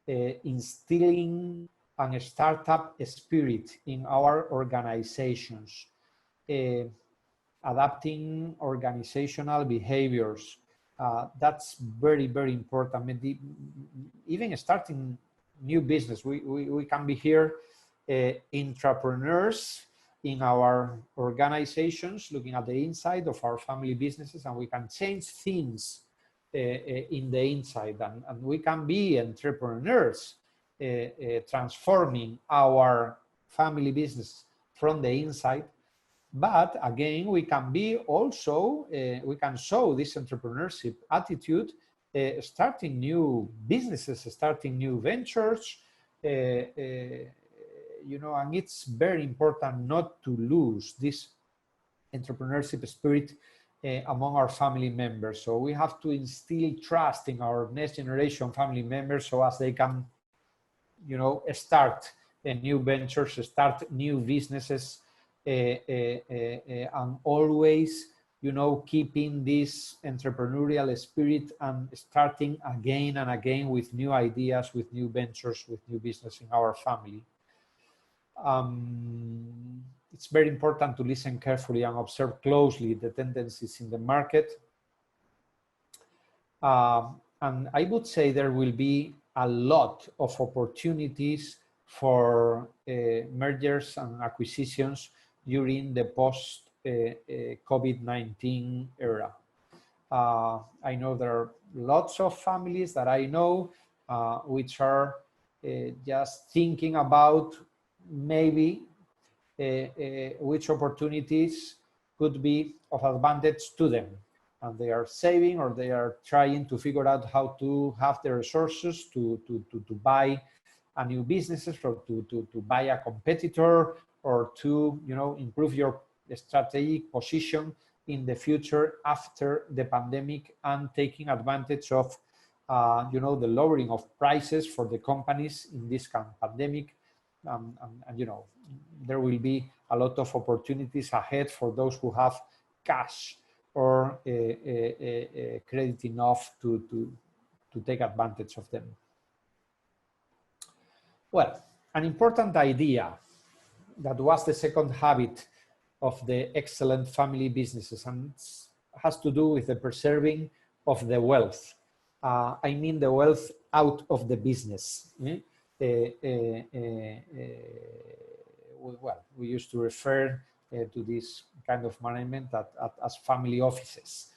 Instilling a startup spirit in our organizations. Adapting organizational behaviors. That's very, very important. Even starting new business, we can be here entrepreneurs in our organizations, looking at the inside of our family businesses, and we can change things in the inside, and we can be entrepreneurs transforming our family business from the inside. But again, we can be also, we can show this entrepreneurship attitude, starting new businesses, starting new ventures, and it's very important not to lose this entrepreneurship spirit among our family members. So we have to instill trust in our next generation family members so as they can, start new ventures, start new businesses, and always, keeping this entrepreneurial spirit and starting again and again with new ideas, with new ventures, with new business in our family. It's very important to listen carefully and observe closely the tendencies in the market. And I would say there will be a lot of opportunities for mergers and acquisitions during the post COVID-19 era. I know there are lots of families that I know which are just thinking about maybe which opportunities could be of advantage to them. And they are saving, or they are trying to figure out how to have the resources to buy a new businesses, or to buy a competitor, or to, you know, improve your strategic position in the future after the pandemic, and taking advantage of you know, the lowering of prices for the companies in this kind of pandemic. And you know, there will be a lot of opportunities ahead for those who have cash or credit enough to take advantage of them. Well, an important idea that was the second habit of the excellent family businesses, and has to do with the preserving of the wealth. I mean the wealth out of the business. Well, we used to refer to this kind of management as family offices.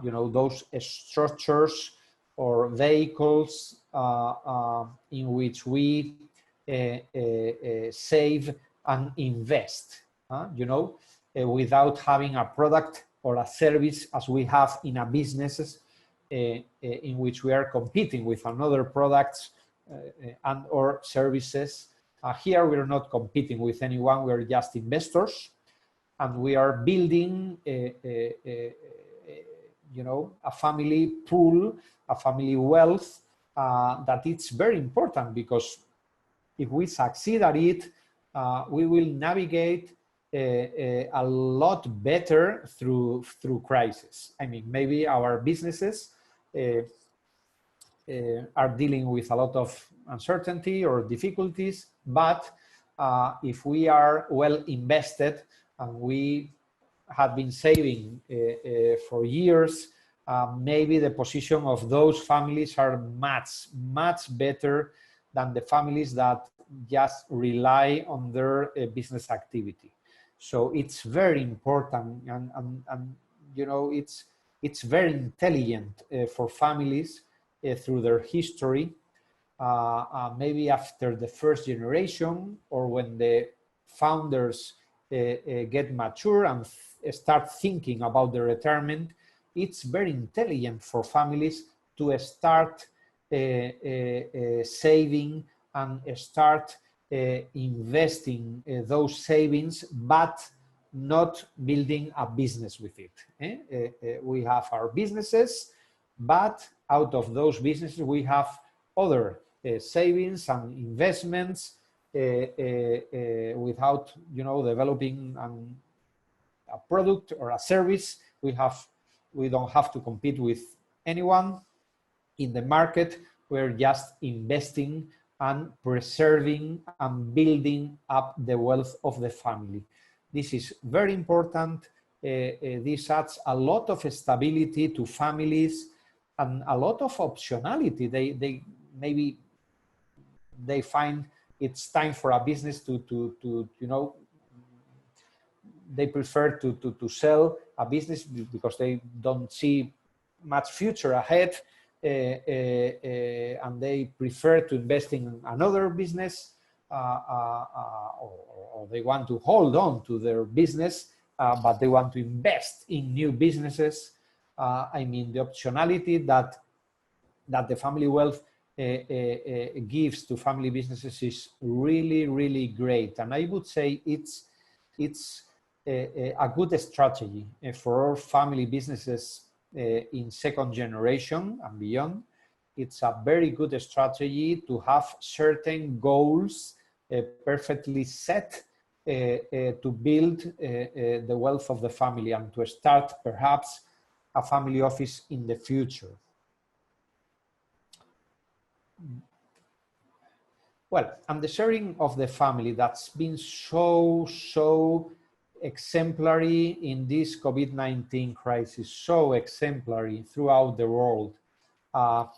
You know, those structures or vehicles in which we save and invest, you know, without having a product or a service as we have in a businesses in which we are competing with another products and or services. Here we are not competing with anyone, we are just investors, and we are building you know, a family pool, a family wealth that it's very important, because if we succeed at it, we will navigate a lot better through crisis. I mean, maybe our businesses are dealing with a lot of uncertainty or difficulties, but if we are well invested and we have been saving for years, maybe the position of those families are much better than the families that just rely on their business activity. So it's very important, and you know, it's very intelligent for families through their history, maybe after the first generation, or when the founders get mature and start thinking about the retirement. It's very intelligent for families to start saving and start investing those savings, but not building a business with it. We have our businesses, but out of those businesses we have other savings and investments without, you know, developing a product or a service. We don't have to compete with anyone in the market. We're just investing and preserving and building up the wealth of the family. This is very important. This adds a lot of stability to families and a lot of optionality. They maybe they find it's time for a business to you know, they prefer to sell a business because they don't see much future ahead, and they prefer to invest in another business, or they want to hold on to their business, but they want to invest in new businesses. I mean, the optionality that the family wealth gives to family businesses is really, really great. And I would say it's a good strategy for all family businesses in second generation and beyond. It's a very good strategy to have certain goals perfectly set to build the wealth of the family and to start perhaps a family office in the future. Well, and the sharing of the family, that's been so exemplary in this COVID-19 crisis, so exemplary throughout the world. Well,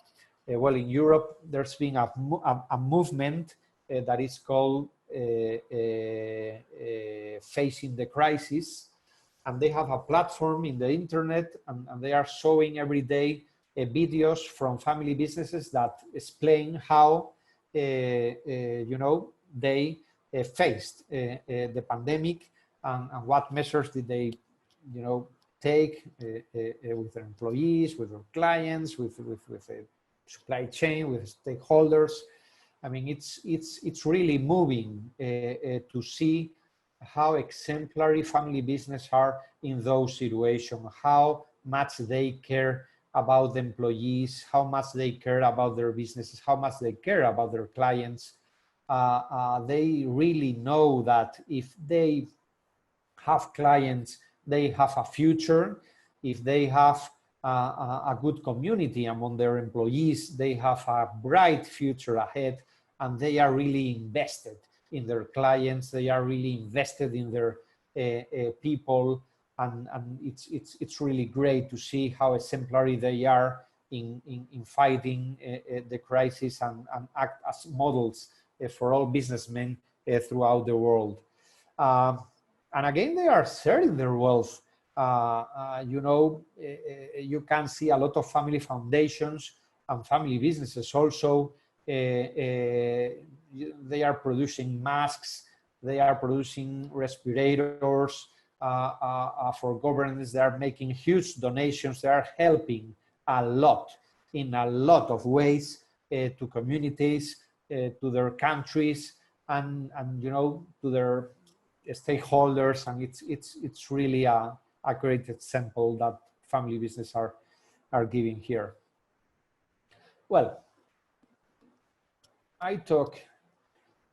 in Europe, there's been a movement that is called Facing the Crisis. And they have a platform in the internet, and they are showing every day videos from family businesses that explain how, you know, they faced the pandemic, and what measures did they, you know, take with their employees, with their clients, with the supply chain, with stakeholders. I mean, it's really moving to see how exemplary family business are in those situations, how much they care about the employees, how much they care about their businesses, how much they care about their clients. They really know that if they have clients, they have a future. If they have a good community among their employees, they have a bright future ahead, and they are really invested in their clients. They are really invested in their people, and it's really great to see how exemplary they are in fighting the crisis, and act as models for all businessmen throughout the world. And again, they are sharing their wealth. You know, you can see a lot of family foundations and family businesses also. They are producing masks, they are producing respirators for governments. They are making huge donations. They are helping a lot, in a lot of ways, to communities, to their countries, and you know, to their stakeholders. And it's really a great example that family business are giving here. Well, I talked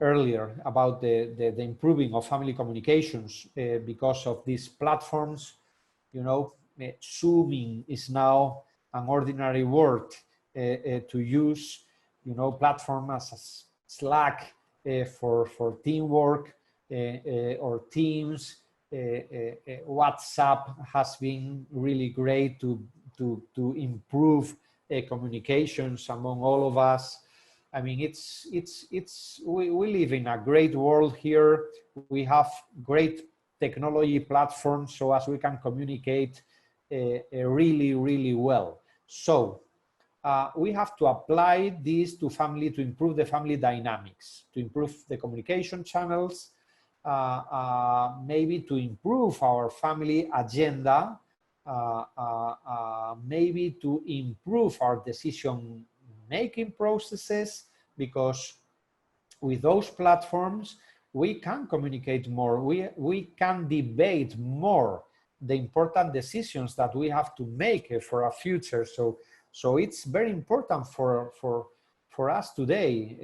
earlier about the improving of family communications because of these platforms. You know, Zooming is now an ordinary word to use. You know, platforms as Slack for teamwork, or Teams. WhatsApp has been really great to improve communications among all of us. I mean, we live in a great world here. We have great technology platforms so as we can communicate really, really well. So we have to apply this to family, to improve the family dynamics, to improve the communication channels, maybe to improve our family agenda, maybe to improve our decision-making processes, because with those platforms, we can communicate more, we can debate more the important decisions that we have to make for our future. So it's very important for us today,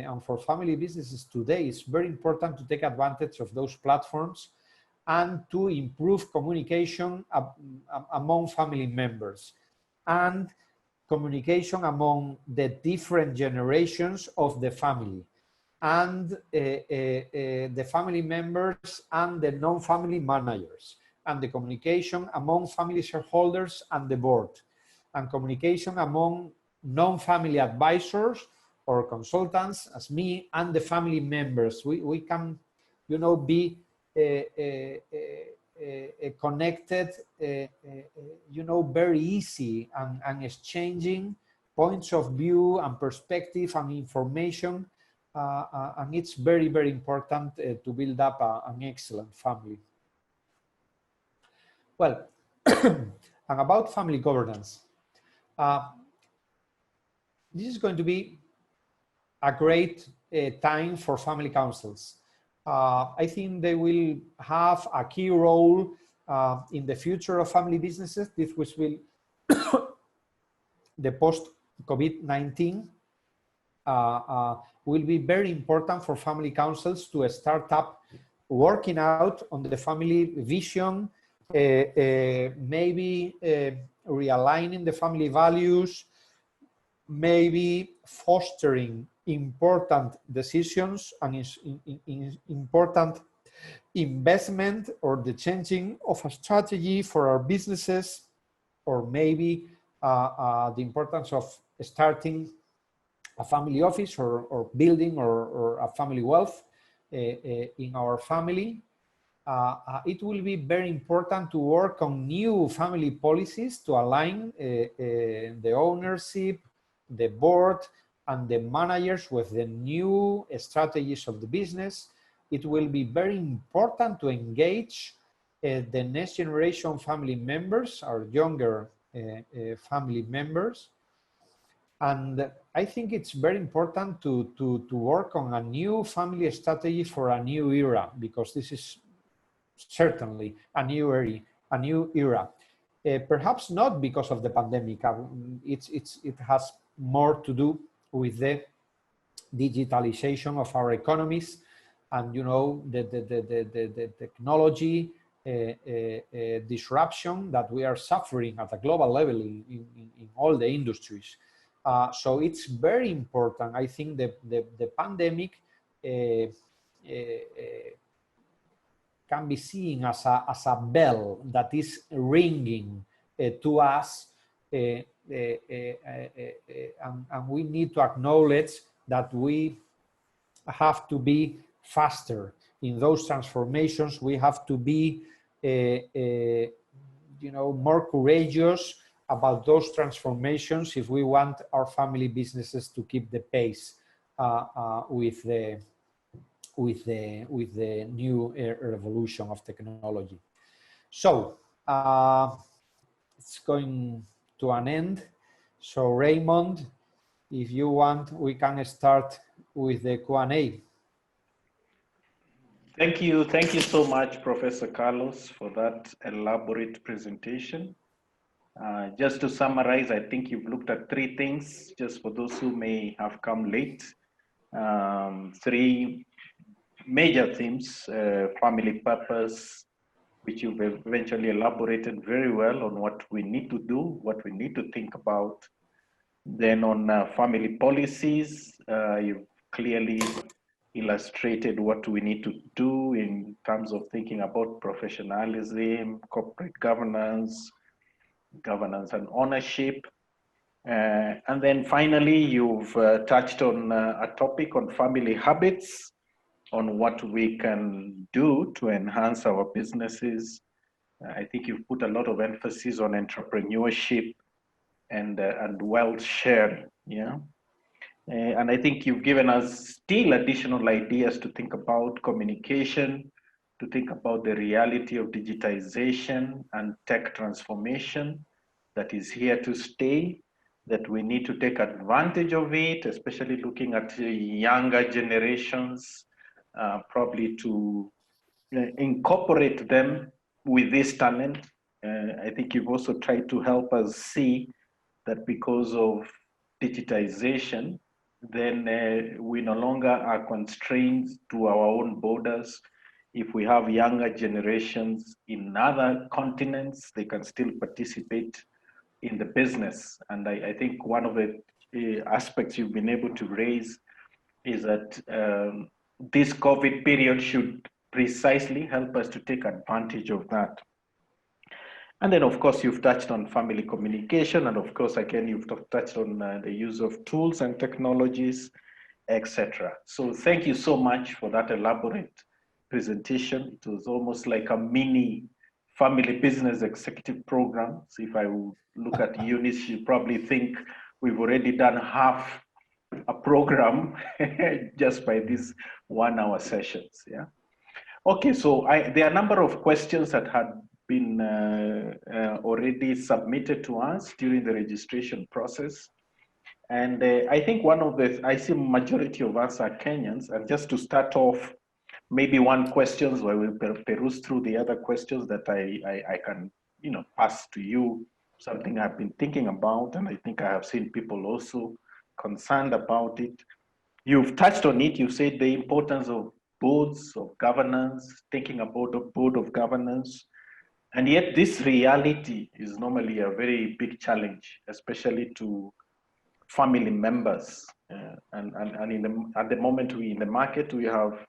and for family businesses today. It's very important to take advantage of those platforms and to improve communication among family members, and communication among the different generations of the family, and the family members and the non-family managers, and the communication among family shareholders and the board, and communication among non-family advisors or consultants as me and the family members. We can, you know, be connected, you know, very easy, and exchanging points of view and perspective and information. And it's very, very important to build up an excellent family. Well, and about family governance. This is going to be a great time for family councils. I think they will have a key role in the future of family businesses. This will the post-COVID-19 will be very important for family councils to start up working out on the family vision, maybe realigning the family values, maybe fostering important decisions and important investment, or the changing of a strategy for our businesses, or maybe the importance of starting a family office or building or a family wealth in our family, it will be very important to work on new family policies to align the ownership, the board, and the managers with the new strategies of the business. It will be very important to engage the next generation family members, our younger family members. And I think it's very important to work on a new family strategy for a new era, because this is certainly a new era. Perhaps not because of the pandemic. It has more to do with the digitalization of our economies, and the technology disruption that we are suffering at a global level in all the industries. So it's very important. I think the pandemic can be seen as a bell that is ringing to us, and we need to acknowledge that we have to be faster in those transformations. We have to be more courageous about those transformations if we want our family businesses to keep the pace with the new revolution of technology. So it's going to an end. So Raymond, if you want, we can start with the Q&A. Thank you so much, Professor Carlos, for that elaborate presentation. Just to summarize, I think you've looked at three things, just for those who may have come late. Three major themes: family purpose, which you've eventually elaborated very well on what we need to do, what we need to think about. Then on family policies, you've clearly illustrated what we need to do in terms of thinking about professionalism, corporate governance and ownership. And then finally, you've touched on a topic on family habits, on what we can do to enhance our businesses. I think you've put a lot of emphasis on entrepreneurship and wealth sharing, yeah. And I think you've given us still additional ideas to think about communication, to think about the reality of digitization and tech transformation that is here to stay, that we need to take advantage of it, especially looking at younger generations, probably to incorporate them with this talent. I think you've also tried to help us see that because of digitization, then we no longer are constrained to our own borders. If we have younger generations in other continents, they can still participate in the business. And I think one of the aspects you've been able to raise is that this COVID period should precisely help us to take advantage of that. And then, of course, you've touched on family communication. And of course, again, you've touched on the use of tools and technologies, etc. So thank you so much for that elaborate presentation. It was almost like a mini family business executive program. So if I would look at Eunice, you probably think we've already done half a program just by these 1 hour sessions, yeah? Okay, so there are a number of questions that had been already submitted to us during the registration process. And I think I see majority of us are Kenyans. And just to start off, maybe one question where we'll peruse through the other questions that I can, pass to you, something I've been thinking about, and I think I have seen people also concerned about it. You've touched on it. You've said the importance of boards of governance, thinking about a board of governance. And yet this reality is normally a very big challenge, especially to family members. And at the moment in the market, we have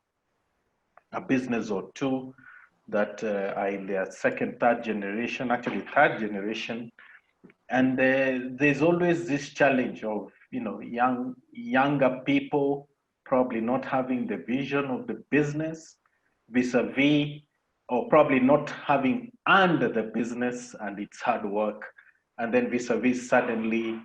a business or two that are in their second, third generation, actually third generation. And there's always this challenge of younger people probably not having the vision of the business vis-a-vis, or probably not having earned the business and its hard work, and then vis-a-vis suddenly,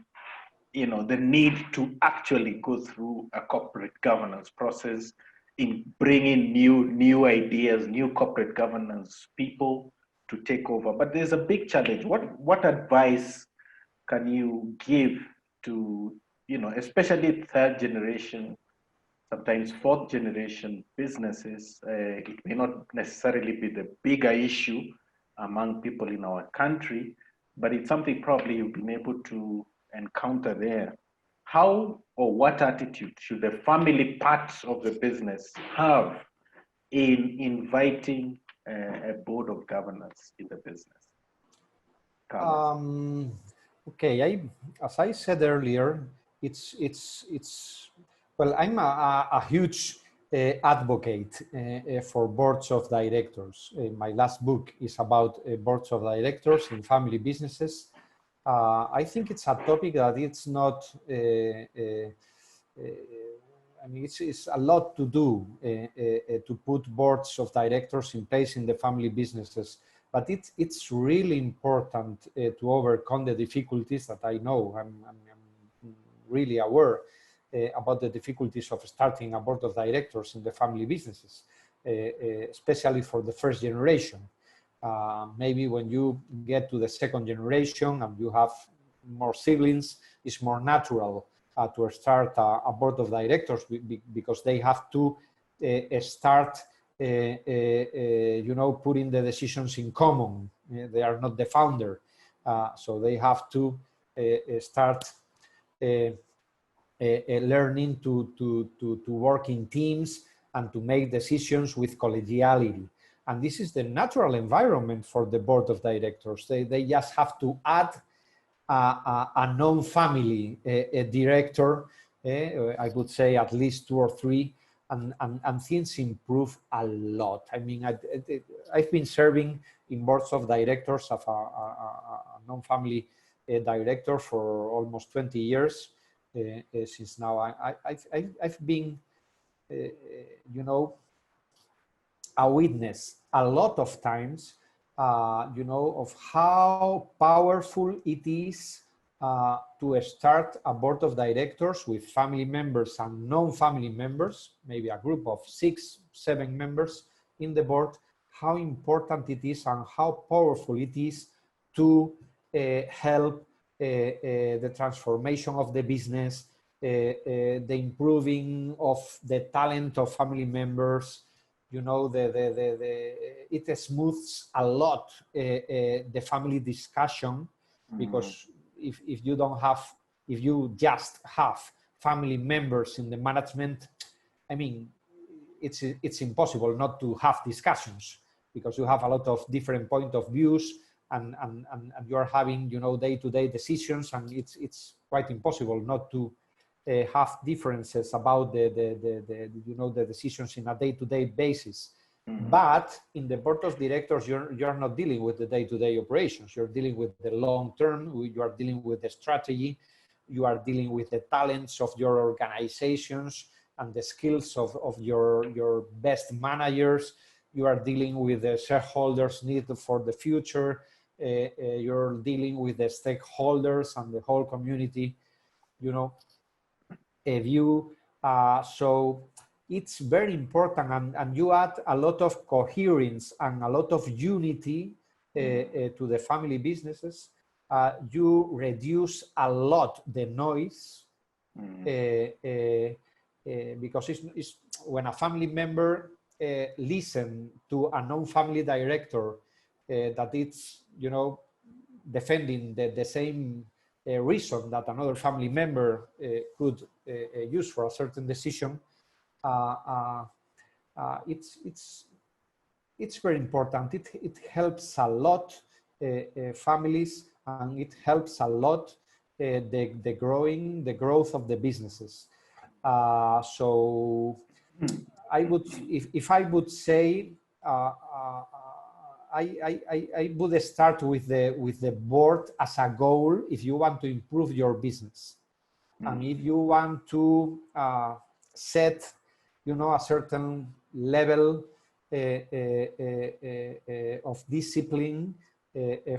the need to actually go through a corporate governance process in bringing new ideas, new corporate governance people to take over. But there's a big challenge. What advice can you give to, especially third generation, sometimes fourth generation businesses? It may not necessarily be the bigger issue among people in our country, but it's something probably you've been able to encounter there. How or what attitude should the family parts of the business have in inviting a board of governors in the business? Carlos. Okay, as I said earlier, it's well, I'm a huge advocate for boards of directors. My last book is about boards of directors in family businesses. I think it's a topic that it's not. I mean, it's a lot to do to put boards of directors in place in the family businesses. But it's really important to overcome the difficulties that I know. I'm really aware about the difficulties of starting a board of directors in the family businesses, especially for the first generation. Maybe when you get to the second generation and you have more siblings, it's more natural to start a board of directors because they have to start putting the decisions in common. They are not the founder. So they have to start learning to work in teams and to make decisions with collegiality. And this is the natural environment for the board of directors. They just have to add a non-family director, I would say at least 2 or 3, and things improve a lot. I mean, I've been serving in boards of directors of a non-family director for almost 20 years. Since now, I've been, a witness a lot of times, of how powerful it is to start a board of directors with family members and non-family members, maybe a group of 6, 7 members in the board, how important it is and how powerful it is to help the transformation of the business, the improving of the talent of family members. It smooths a lot the family discussion, because if you just have family members in the management, I mean, it's impossible not to have discussions, because you have a lot of different point of views, and you are having day-to-day decisions, and it's quite impossible not to have differences about the decisions in a day-to-day basis. But in the board of directors, you're not dealing with the day-to-day operations. You're dealing with the long term. You are dealing with the strategy. You are dealing with the talents of your organizations and the skills of your best managers. You are dealing with the shareholders' need for the future. You're dealing with the stakeholders and the whole community, view. So it's very important, and you add a lot of coherence and a lot of unity to the family businesses. You reduce a lot the noise, because it's when a family member listen to a non-family director that it's defending the same reason that another family member could use for a certain decision. It's very important. It helps a lot families, and it helps a lot the growth of the businesses. So I would, if I would say, I would start with the board as a goal if you want to improve your business. And if you want to set, you know, a certain level of discipline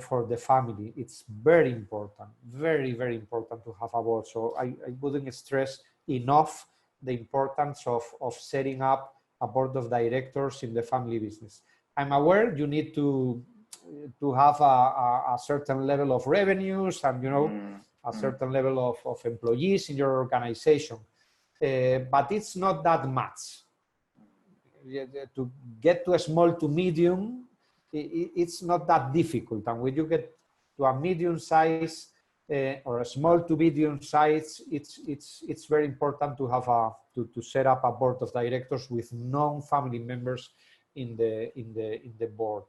for the family, it's very important, very, very important to have a board. So I wouldn't stress enough the importance of setting up a board of directors in the family business. I'm aware you need to have a certain level of revenues and, you know, a certain level of employees in your organization, but it's not that much. To get to a small to medium, it's not that difficult. And when you get to a medium size or a small to medium size, it's very important to have to set up a board of directors with non-family members in the board.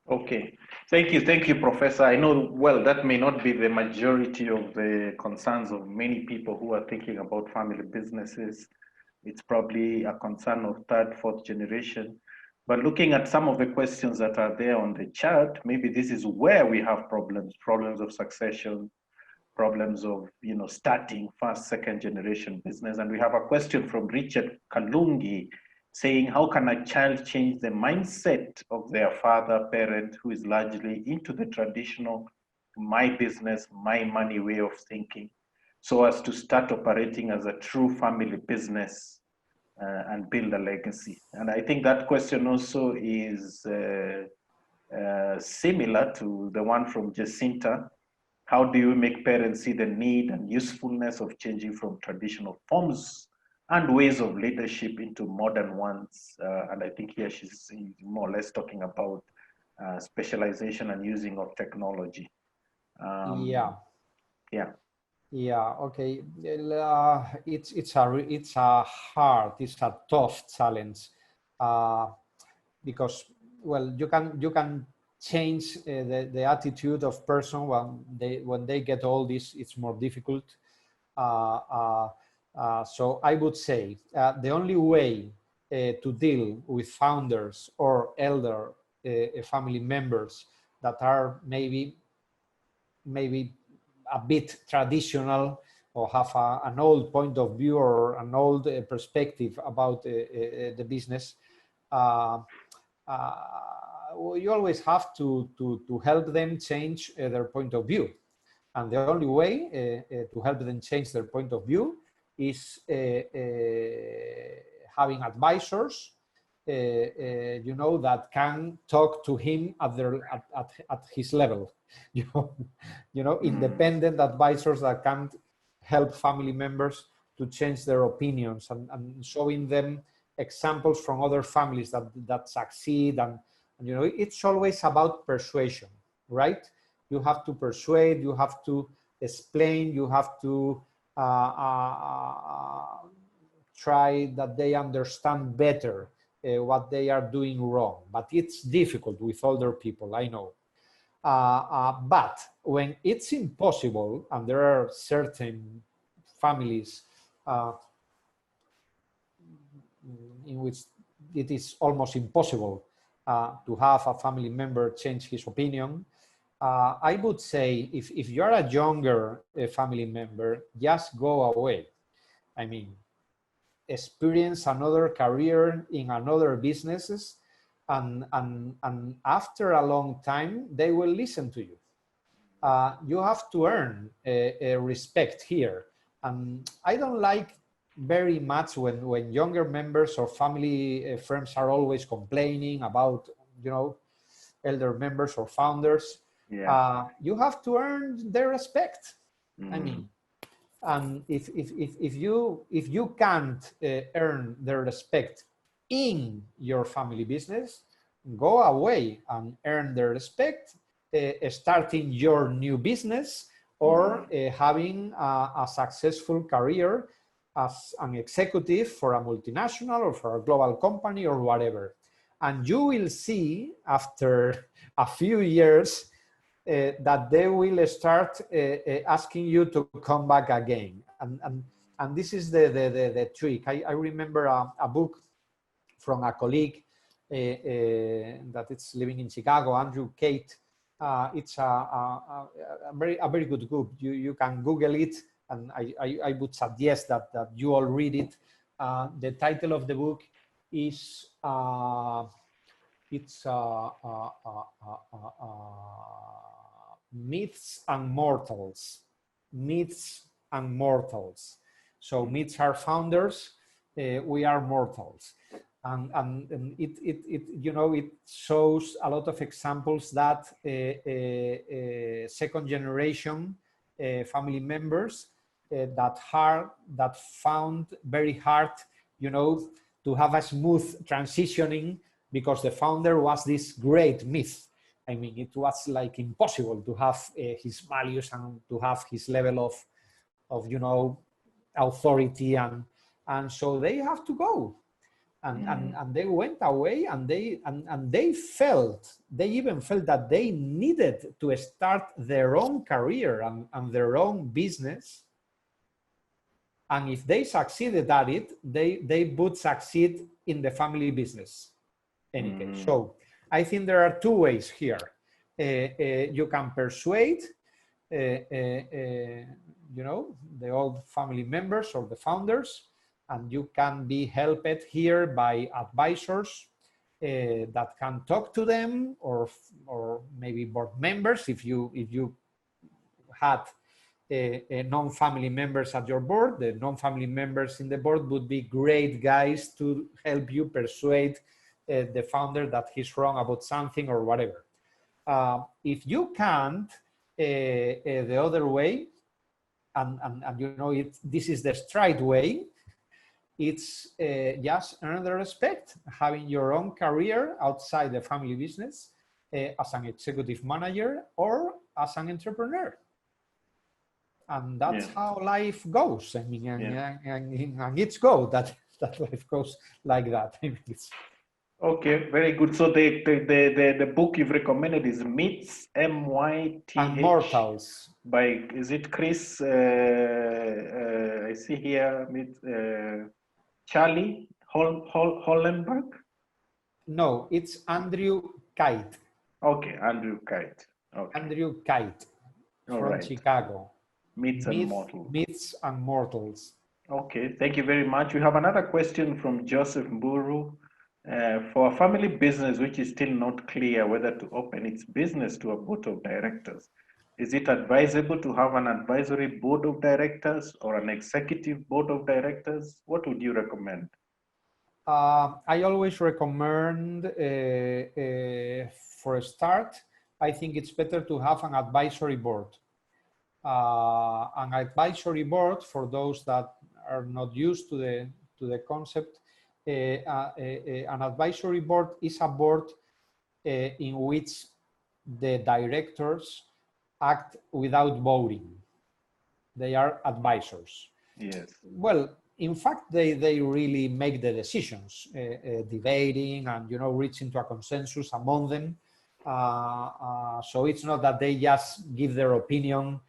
Okay, thank you, Professor. I know, well, that may not be the majority of the concerns of many people who are thinking about family businesses. It's probably a concern of third, fourth generation. But looking at some of the questions that are there on the chart, maybe this is where we have problems of succession, problems of, you know, starting first, second generation business. And we have a question from Richard Kalungi saying, how can a child change the mindset of their father, parent, who is largely into the traditional my business, my money way of thinking, so as to start operating as a true family business and build a legacy? And I think that question also is similar to the one from Jacinta. How do you make parents see the need and usefulness of changing from traditional forms and ways of leadership into modern ones? And I think here she's more or less talking about specialization and using of technology. Yeah. Okay. It's a tough challenge because, well, you can change the attitude of person when they get old. It's more difficult. So I would say the only way to deal with founders or elder family members that are maybe a bit traditional or have an old point of view or an old perspective about the business, you always have to help them change their point of view. And the only way to help them change their point of view is having advisors, you know, that can talk to him at his level. Independent advisors that can help family members to change their opinions and showing them examples from other families that succeed. And you know, it's always about persuasion, right? You have to persuade, you have to explain, you have to try that they understand better what they are doing wrong. But it's difficult with older people, I know. But when it's impossible, and there are certain families in which it is almost impossible to have a family member change his opinion, I would say if you're a younger family member, just go away. I mean, experience another career in another businesses, and after a long time, they will listen to you. You have to earn a respect here. And I don't like very much when younger members or family firms are always complaining about, you know, elder members or founders. Yeah. You have to earn their respect. I mean, and if you can't earn their respect in your family business, go away and earn their respect, starting your new business or having a successful career as an executive for a multinational or for a global company or whatever. And you will see after a few years that they will start asking you to come back again. And this is the trick. I remember a book from a colleague that is living in Chicago, Andrew Kate. It's a very good book. You can Google it. and I would suggest that you all read it. The title of the book is Myths and Mortals. Myths and Mortals. So myths are founders, we are mortals. And it you know, it shows a lot of examples that second generation family members that found very hard, you know, to have a smooth transitioning, because the founder was this great myth. I mean, it was like impossible to have his values and to have his level of you know, authority, and so they have to go. And they went away, and they even felt that they needed to start their own career and their own business. And if they succeeded at it, they would succeed in the family business any case. So I think there are two ways here. You can persuade, you know, the old family members or the founders, and you can be helped here by advisors that can talk to them, or maybe board members if you had non-family members at your board. The non-family members in the board would be great guys to help you persuade the founder that he's wrong about something or whatever. If you can't, the other way, and you know, this is the straight way, it's just earn the respect, having your own career outside the family business as an executive manager or as an entrepreneur. And that's how life goes. I mean, and it's go that life goes like that. I mean, okay, very good. So the book you've recommended is Myths, M-Y-T-H, and Mortals, by, is it Chris? I see here, Charlie Hollenberg? No, it's Andrew Kite. Okay, Andrew Kite. Okay. Andrew Kite from Chicago. Myths and Mortals. Myths and Mortals. Okay, thank you very much. We have another question from Joseph Mburu. For a family business which is still not clear whether to open its business to a board of directors, is it advisable to have an advisory board of directors or an executive board of directors? What would you recommend? I always recommend, for a start, I think it's better to have an advisory board. An advisory board, for those that are not used to the concept, an advisory board is a board in which the directors act without voting. They are advisors. Yes. Well, in fact, they really make the decisions, debating and, you know, reaching to a consensus among them. So it's not that they just give their opinion,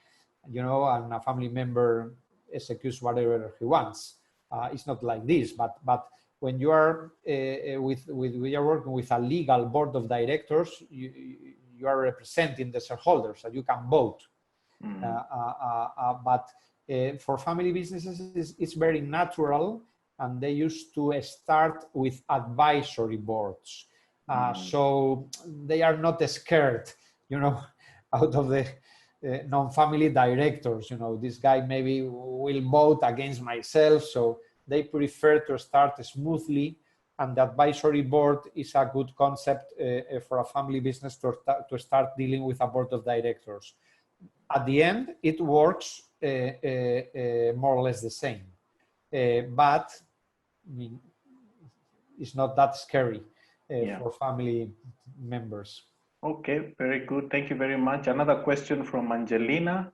you know, and a family member executes whatever he wants. It's not like this, but when you are we are working with a legal board of directors, you are representing the shareholders, so you can vote. But for family businesses, it's very natural, and they used to start with advisory boards. So they are not scared, you know, out of the non-family directors. You know, this guy maybe will vote against myself, so they prefer to start smoothly, and the advisory board is a good concept for a family business to start dealing with a board of directors. At the end, it works more or less the same, but I mean, it's not that scary for family members. Okay, very good. Thank you very much. Another question from Angelina.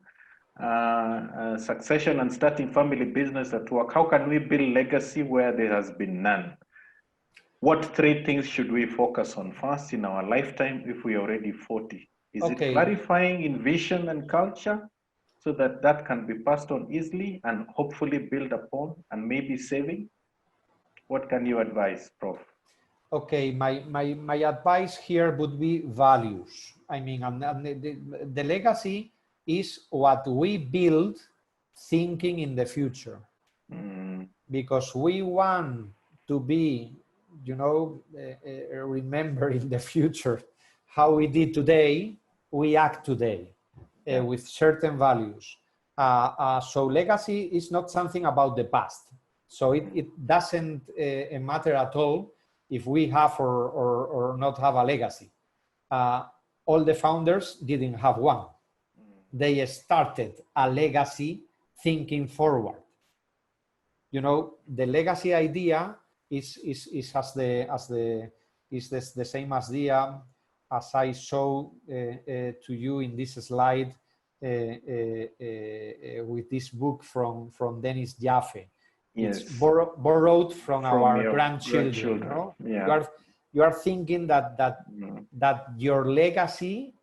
Succession and starting family business at work. How can we build legacy where there has been none? What 3 things should we focus on first in our lifetime if we are already 40? Is it clarifying in vision and culture so that that can be passed on easily and hopefully build upon, and maybe saving? What can you advise, Prof? Okay, my advice here would be values. I mean, and the legacy is what we build thinking in the future, because we want to be, remember in the future how we did today, we act today with certain values. So legacy is not something about the past. So it doesn't matter at all if we have or not have a legacy. All the founders didn't have one. They started a legacy thinking forward. The legacy idea is the same idea as I show to you in this slide with this book from Dennis Jaffe. Yes. It's borrowed from our grandchildren. Yeah. You are thinking that your legacy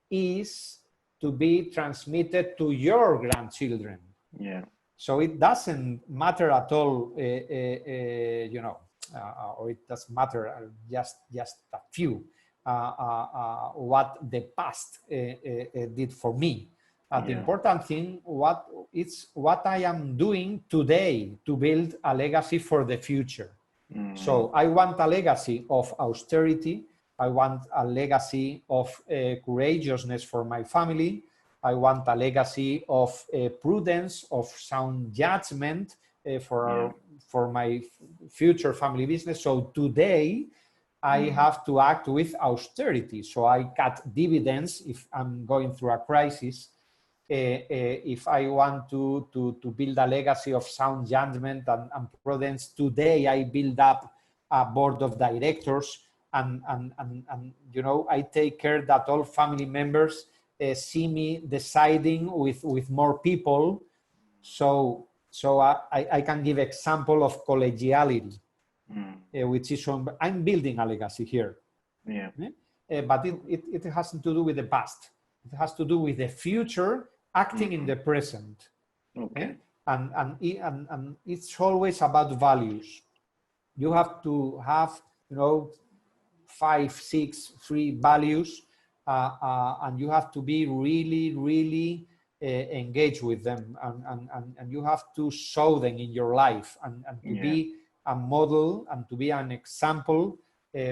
is to be transmitted to your grandchildren. Yeah. So it doesn't matter at all, or it doesn't matter just a few what the past did for me. The important thing, what I am doing today to build a legacy for the future. So I want a legacy of austerity. I want a legacy of courageousness for my family. I want a legacy of prudence, of sound judgment for my future family business. So today, I have to act with austerity. So I cut dividends if I'm going through a crisis. If I want to build a legacy of sound judgment and prudence, today I build up a board of directors and I take care that all family members see me deciding with more people. So I can give example of collegiality, which is I'm building a legacy here. Yeah. But it has to do with the past. It has to do with the future, acting in the present. Okay. And it's always about values. You have to have 5, 6, 3 values, and you have to be really engaged with them, and you have to show them in your life, and to be a model and to be an example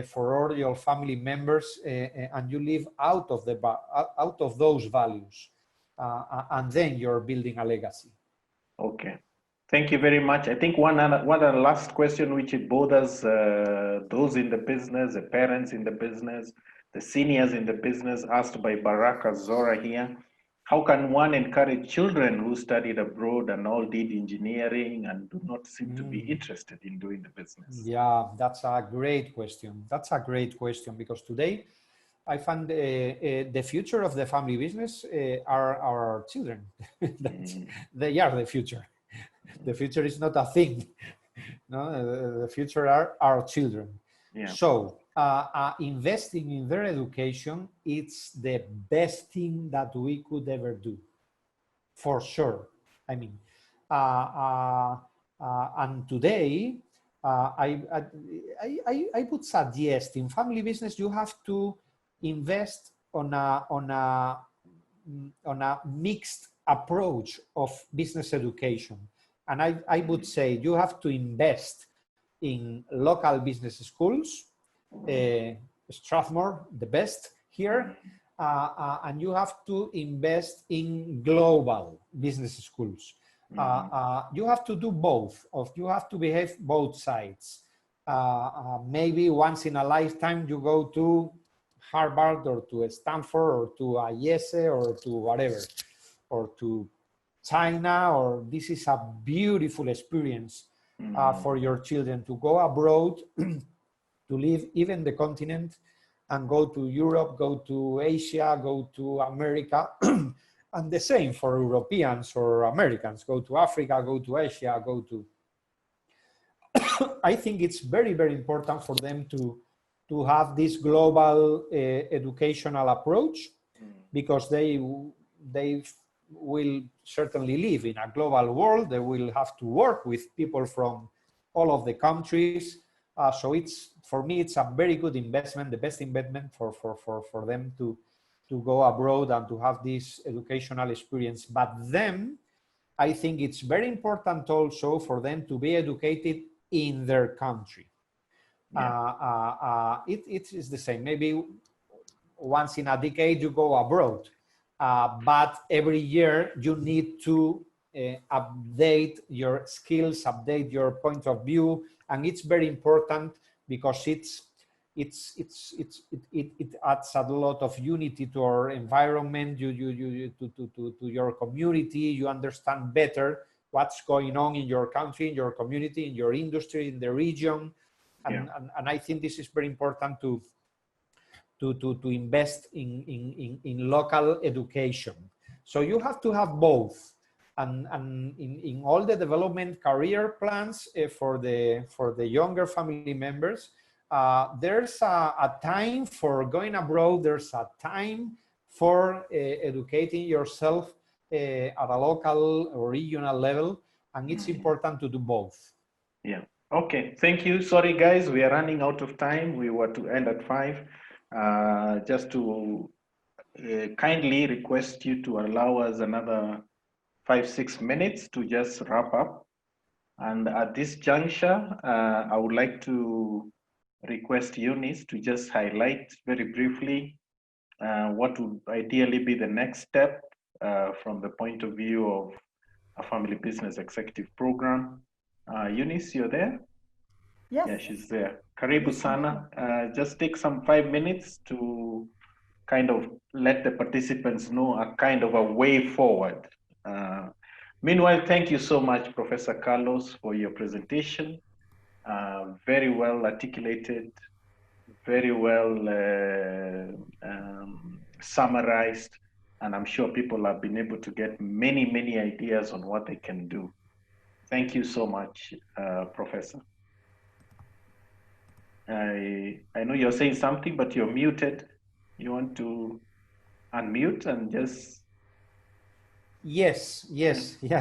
for all your family members, and you live out of those values, and then you're building a legacy. Okay. Thank you very much. I think one last question, which it bothers those in the business, the parents in the business, the seniors in the business, asked by Baraka Zora here. How can one encourage children who studied abroad and all did engineering and do not seem to be interested in doing the business? Yeah, that's a great question. Because today I find the future of the family business are our children. They are the future. The future is not a thing. No, the future are our children. Yeah. So investing in their education, it's the best thing that we could ever do, for sure. I mean, and today I would suggest in family business you have to invest on a mixed approach of business education. And I would say you have to invest in local business schools, Strathmore, the best here, and you have to invest in global business schools. You have to do both. You have to behave both sides. Maybe once in a lifetime you go to Harvard or to Stanford or to IESE or to whatever, or to China, or this is a beautiful experience for your children to go abroad, to leave even the continent and go to Europe, go to Asia, go to America, and the same for Europeans or Americans, go to Africa, go to Asia, go to... I think it's very, very important for them to have this global educational approach, because they will certainly live in a global world. They will have to work with people from all of the countries. So it's, for me, it's a very good investment, the best investment for them to go abroad and to have this educational experience. But then I think it's very important also for them to be educated in their country. Yeah. It is the same. Maybe once in a decade you go abroad, but every year you need to update your skills, update your point of view, and it's very important because it adds a lot of unity to our environment, to your community. You understand better what's going on in your country, in your community, in your industry, in the region. And I think this is very important to invest in local education. So you have to have both. And in all the development career plans for the younger family members, there's a time for going abroad. There's a time for educating yourself at a local or regional level, and it's important to do both. Yeah. Okay. Thank you. Sorry, guys, we are running out of time. We were to end at 5. Just to kindly request you to allow us another 5-6 minutes to just wrap up. And at this juncture, I would like to request Eunice to just highlight very briefly what would ideally be the next step from the point of view of a family business executive program. Eunice, you're there? Yes. Yeah, she's there. Karibu sana. Just take some 5 minutes to kind of let the participants know a kind of a way forward. Meanwhile, thank you so much, Professor Carlos, for your presentation. Very well articulated, very well summarized, and I'm sure people have been able to get many, many ideas on what they can do. Thank you so much, Professor. I know you're saying something, but you're muted. You want to unmute and just... Yes,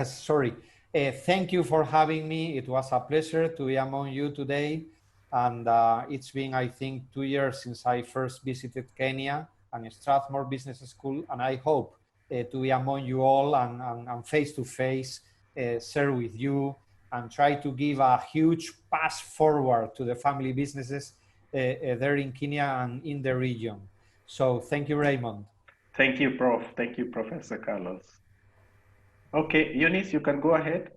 sorry. Thank you for having me. It was a pleasure to be among you today. And it's been, I think, 2 years since I first visited Kenya and Strathmore Business School. And I hope to be among you all and face to face, share with you and try to give a huge pass forward to the family businesses there in Kenya and in the region. So thank you, Raymond. Thank you, Prof. Thank you, Professor Carlos. Okay, Eunice, you can go ahead.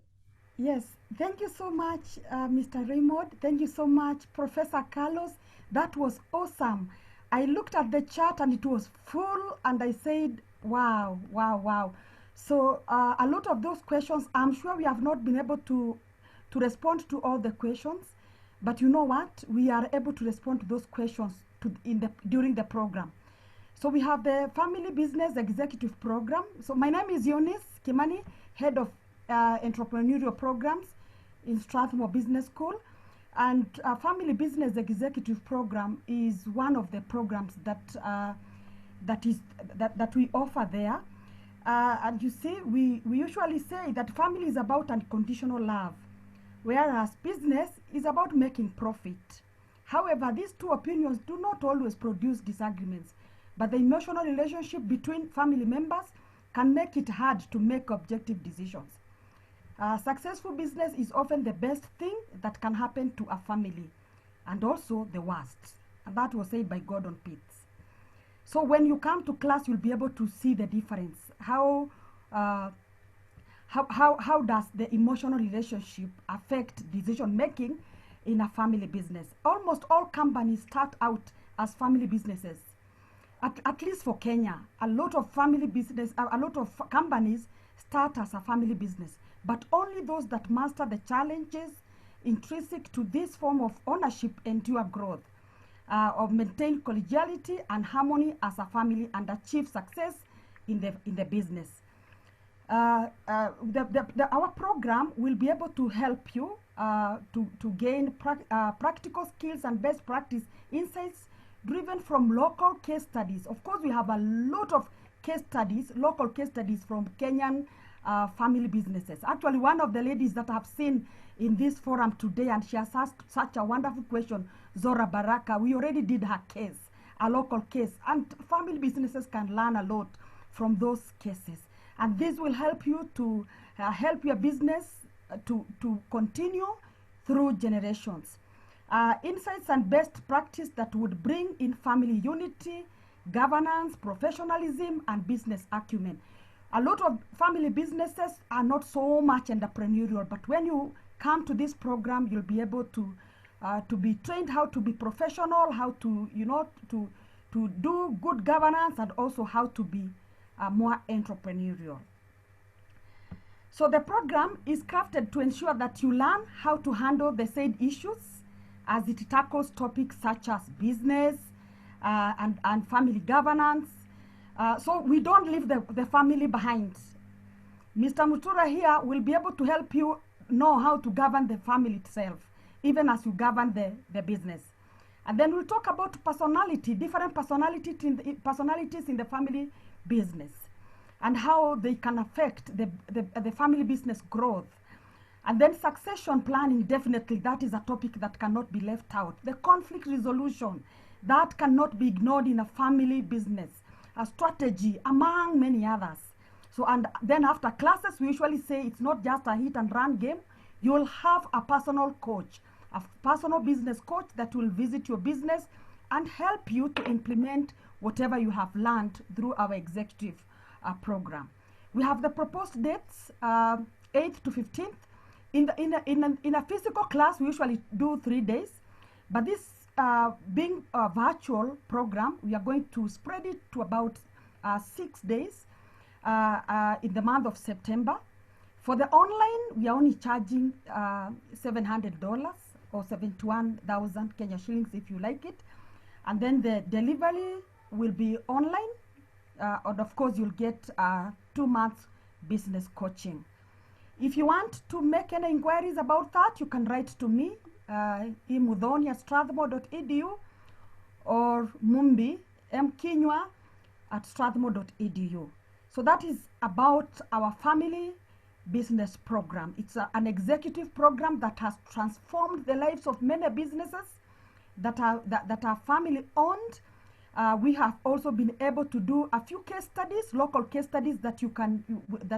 Yes, thank you so much, Mr. Raymond. Thank you so much, Professor Carlos. That was awesome. I looked at the chat and it was full and I said, wow, wow, wow. So a lot of those questions, I'm sure we have not been able to respond to all the questions, but you know what? We are able to respond to those questions during the program. So we have the Family Business Executive Program. So my name is Eunice Kimani, Head of Entrepreneurial Programs in Strathmore Business School. And Family Business Executive Program is one of the programs that we offer there. And you see, we usually say that family is about unconditional love, whereas business is about making profit. However, these two opinions do not always produce disagreements, but the emotional relationship between family members can make it hard to make objective decisions. Successful business is often the best thing that can happen to a family, and also the worst. And that was said by Gordon Pitts. So when you come to class, you'll be able to see the difference. How does the emotional relationship affect decision making in a family business? Almost all companies start out as family businesses. At least for Kenya, a lot of companies start as a family business, but only those that master the challenges intrinsic to this form of ownership endure growth, or maintain collegiality and harmony as a family and achieve success in the business. Our program will be able to help you to gain practical skills and best practice insights driven from local case studies. Of course, we have a lot of case studies, local case studies from Kenyan family businesses. Actually, one of the ladies that I've seen in this forum today, and she has asked such a wonderful question, Zora Baraka, we already did her case, a local case, and family businesses can learn a lot from those cases. And this will help you to help your business to continue through generations. Insights and best practice that would bring in family unity, governance, professionalism, and business acumen. A lot of family businesses are not so much entrepreneurial, but when you come to this program, you'll be able to be trained how to be professional, how to, to do good governance, and also how to be more entrepreneurial. So the program is crafted to ensure that you learn how to handle the said issues as it tackles topics such as business and family governance. So we don't leave the family behind. Mr. Mutura here will be able to help you know how to govern the family itself, even as you govern the business. And then we'll talk about personality, different personalities in the family business, and how they can affect the family business growth. And then succession planning, definitely that is a topic that cannot be left out. The conflict resolution, that cannot be ignored in a family business. A strategy, among many others. So, and then after classes, we usually say it's not just a hit and run game. You'll have a personal coach, a personal business coach that will visit your business and help you to implement whatever you have learned through our executive program. We have the proposed dates, 8th to 15th. In a physical class, we usually do 3 days, but this being a virtual program, we are going to spread it to about 6 days in the month of September. For the online, we are only charging $700 or 71,000 Kenya shillings if you like it. And then the delivery will be online. And of course, you'll get 2 months business coaching. If you want to make any inquiries about that, you can write to me, imudhoni@strathmore.edu, or Mumbi, mkinywa@strathmore.edu. So that is about our family business program. It's an executive program that has transformed the lives of many businesses that are family owned. We have also been able to do a few case studies, local case studies that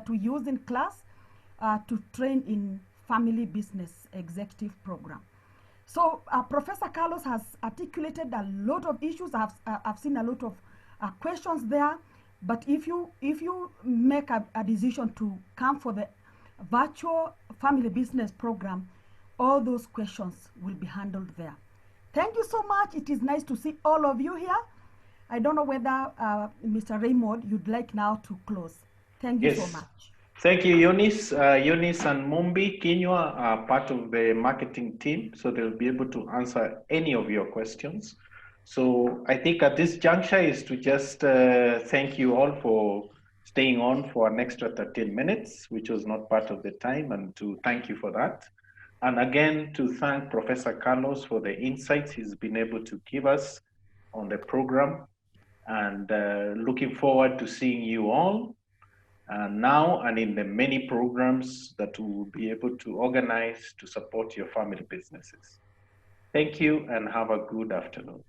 we use in class to train in family business executive program. So Professor Carlos has articulated a lot of issues. I've seen a lot of questions there. But if you make a decision to come for the virtual family business program, all those questions will be handled there. Thank you so much. It is nice to see all of you here. I don't know whether Mr. Raymond, you'd like now to close. Thank you so much. Thank you, Eunice. Eunice and Mumbi Kinywa are part of the marketing team, so they'll be able to answer any of your questions. So I think at this juncture is to just thank you all for staying on for an extra 13 minutes, which was not part of the time, and to thank you for that. And again, to thank Professor Carlos for the insights he's been able to give us on the program, and looking forward to seeing you all now and in the many programs that we will be able to organize to support your family businesses. Thank you and have a good afternoon.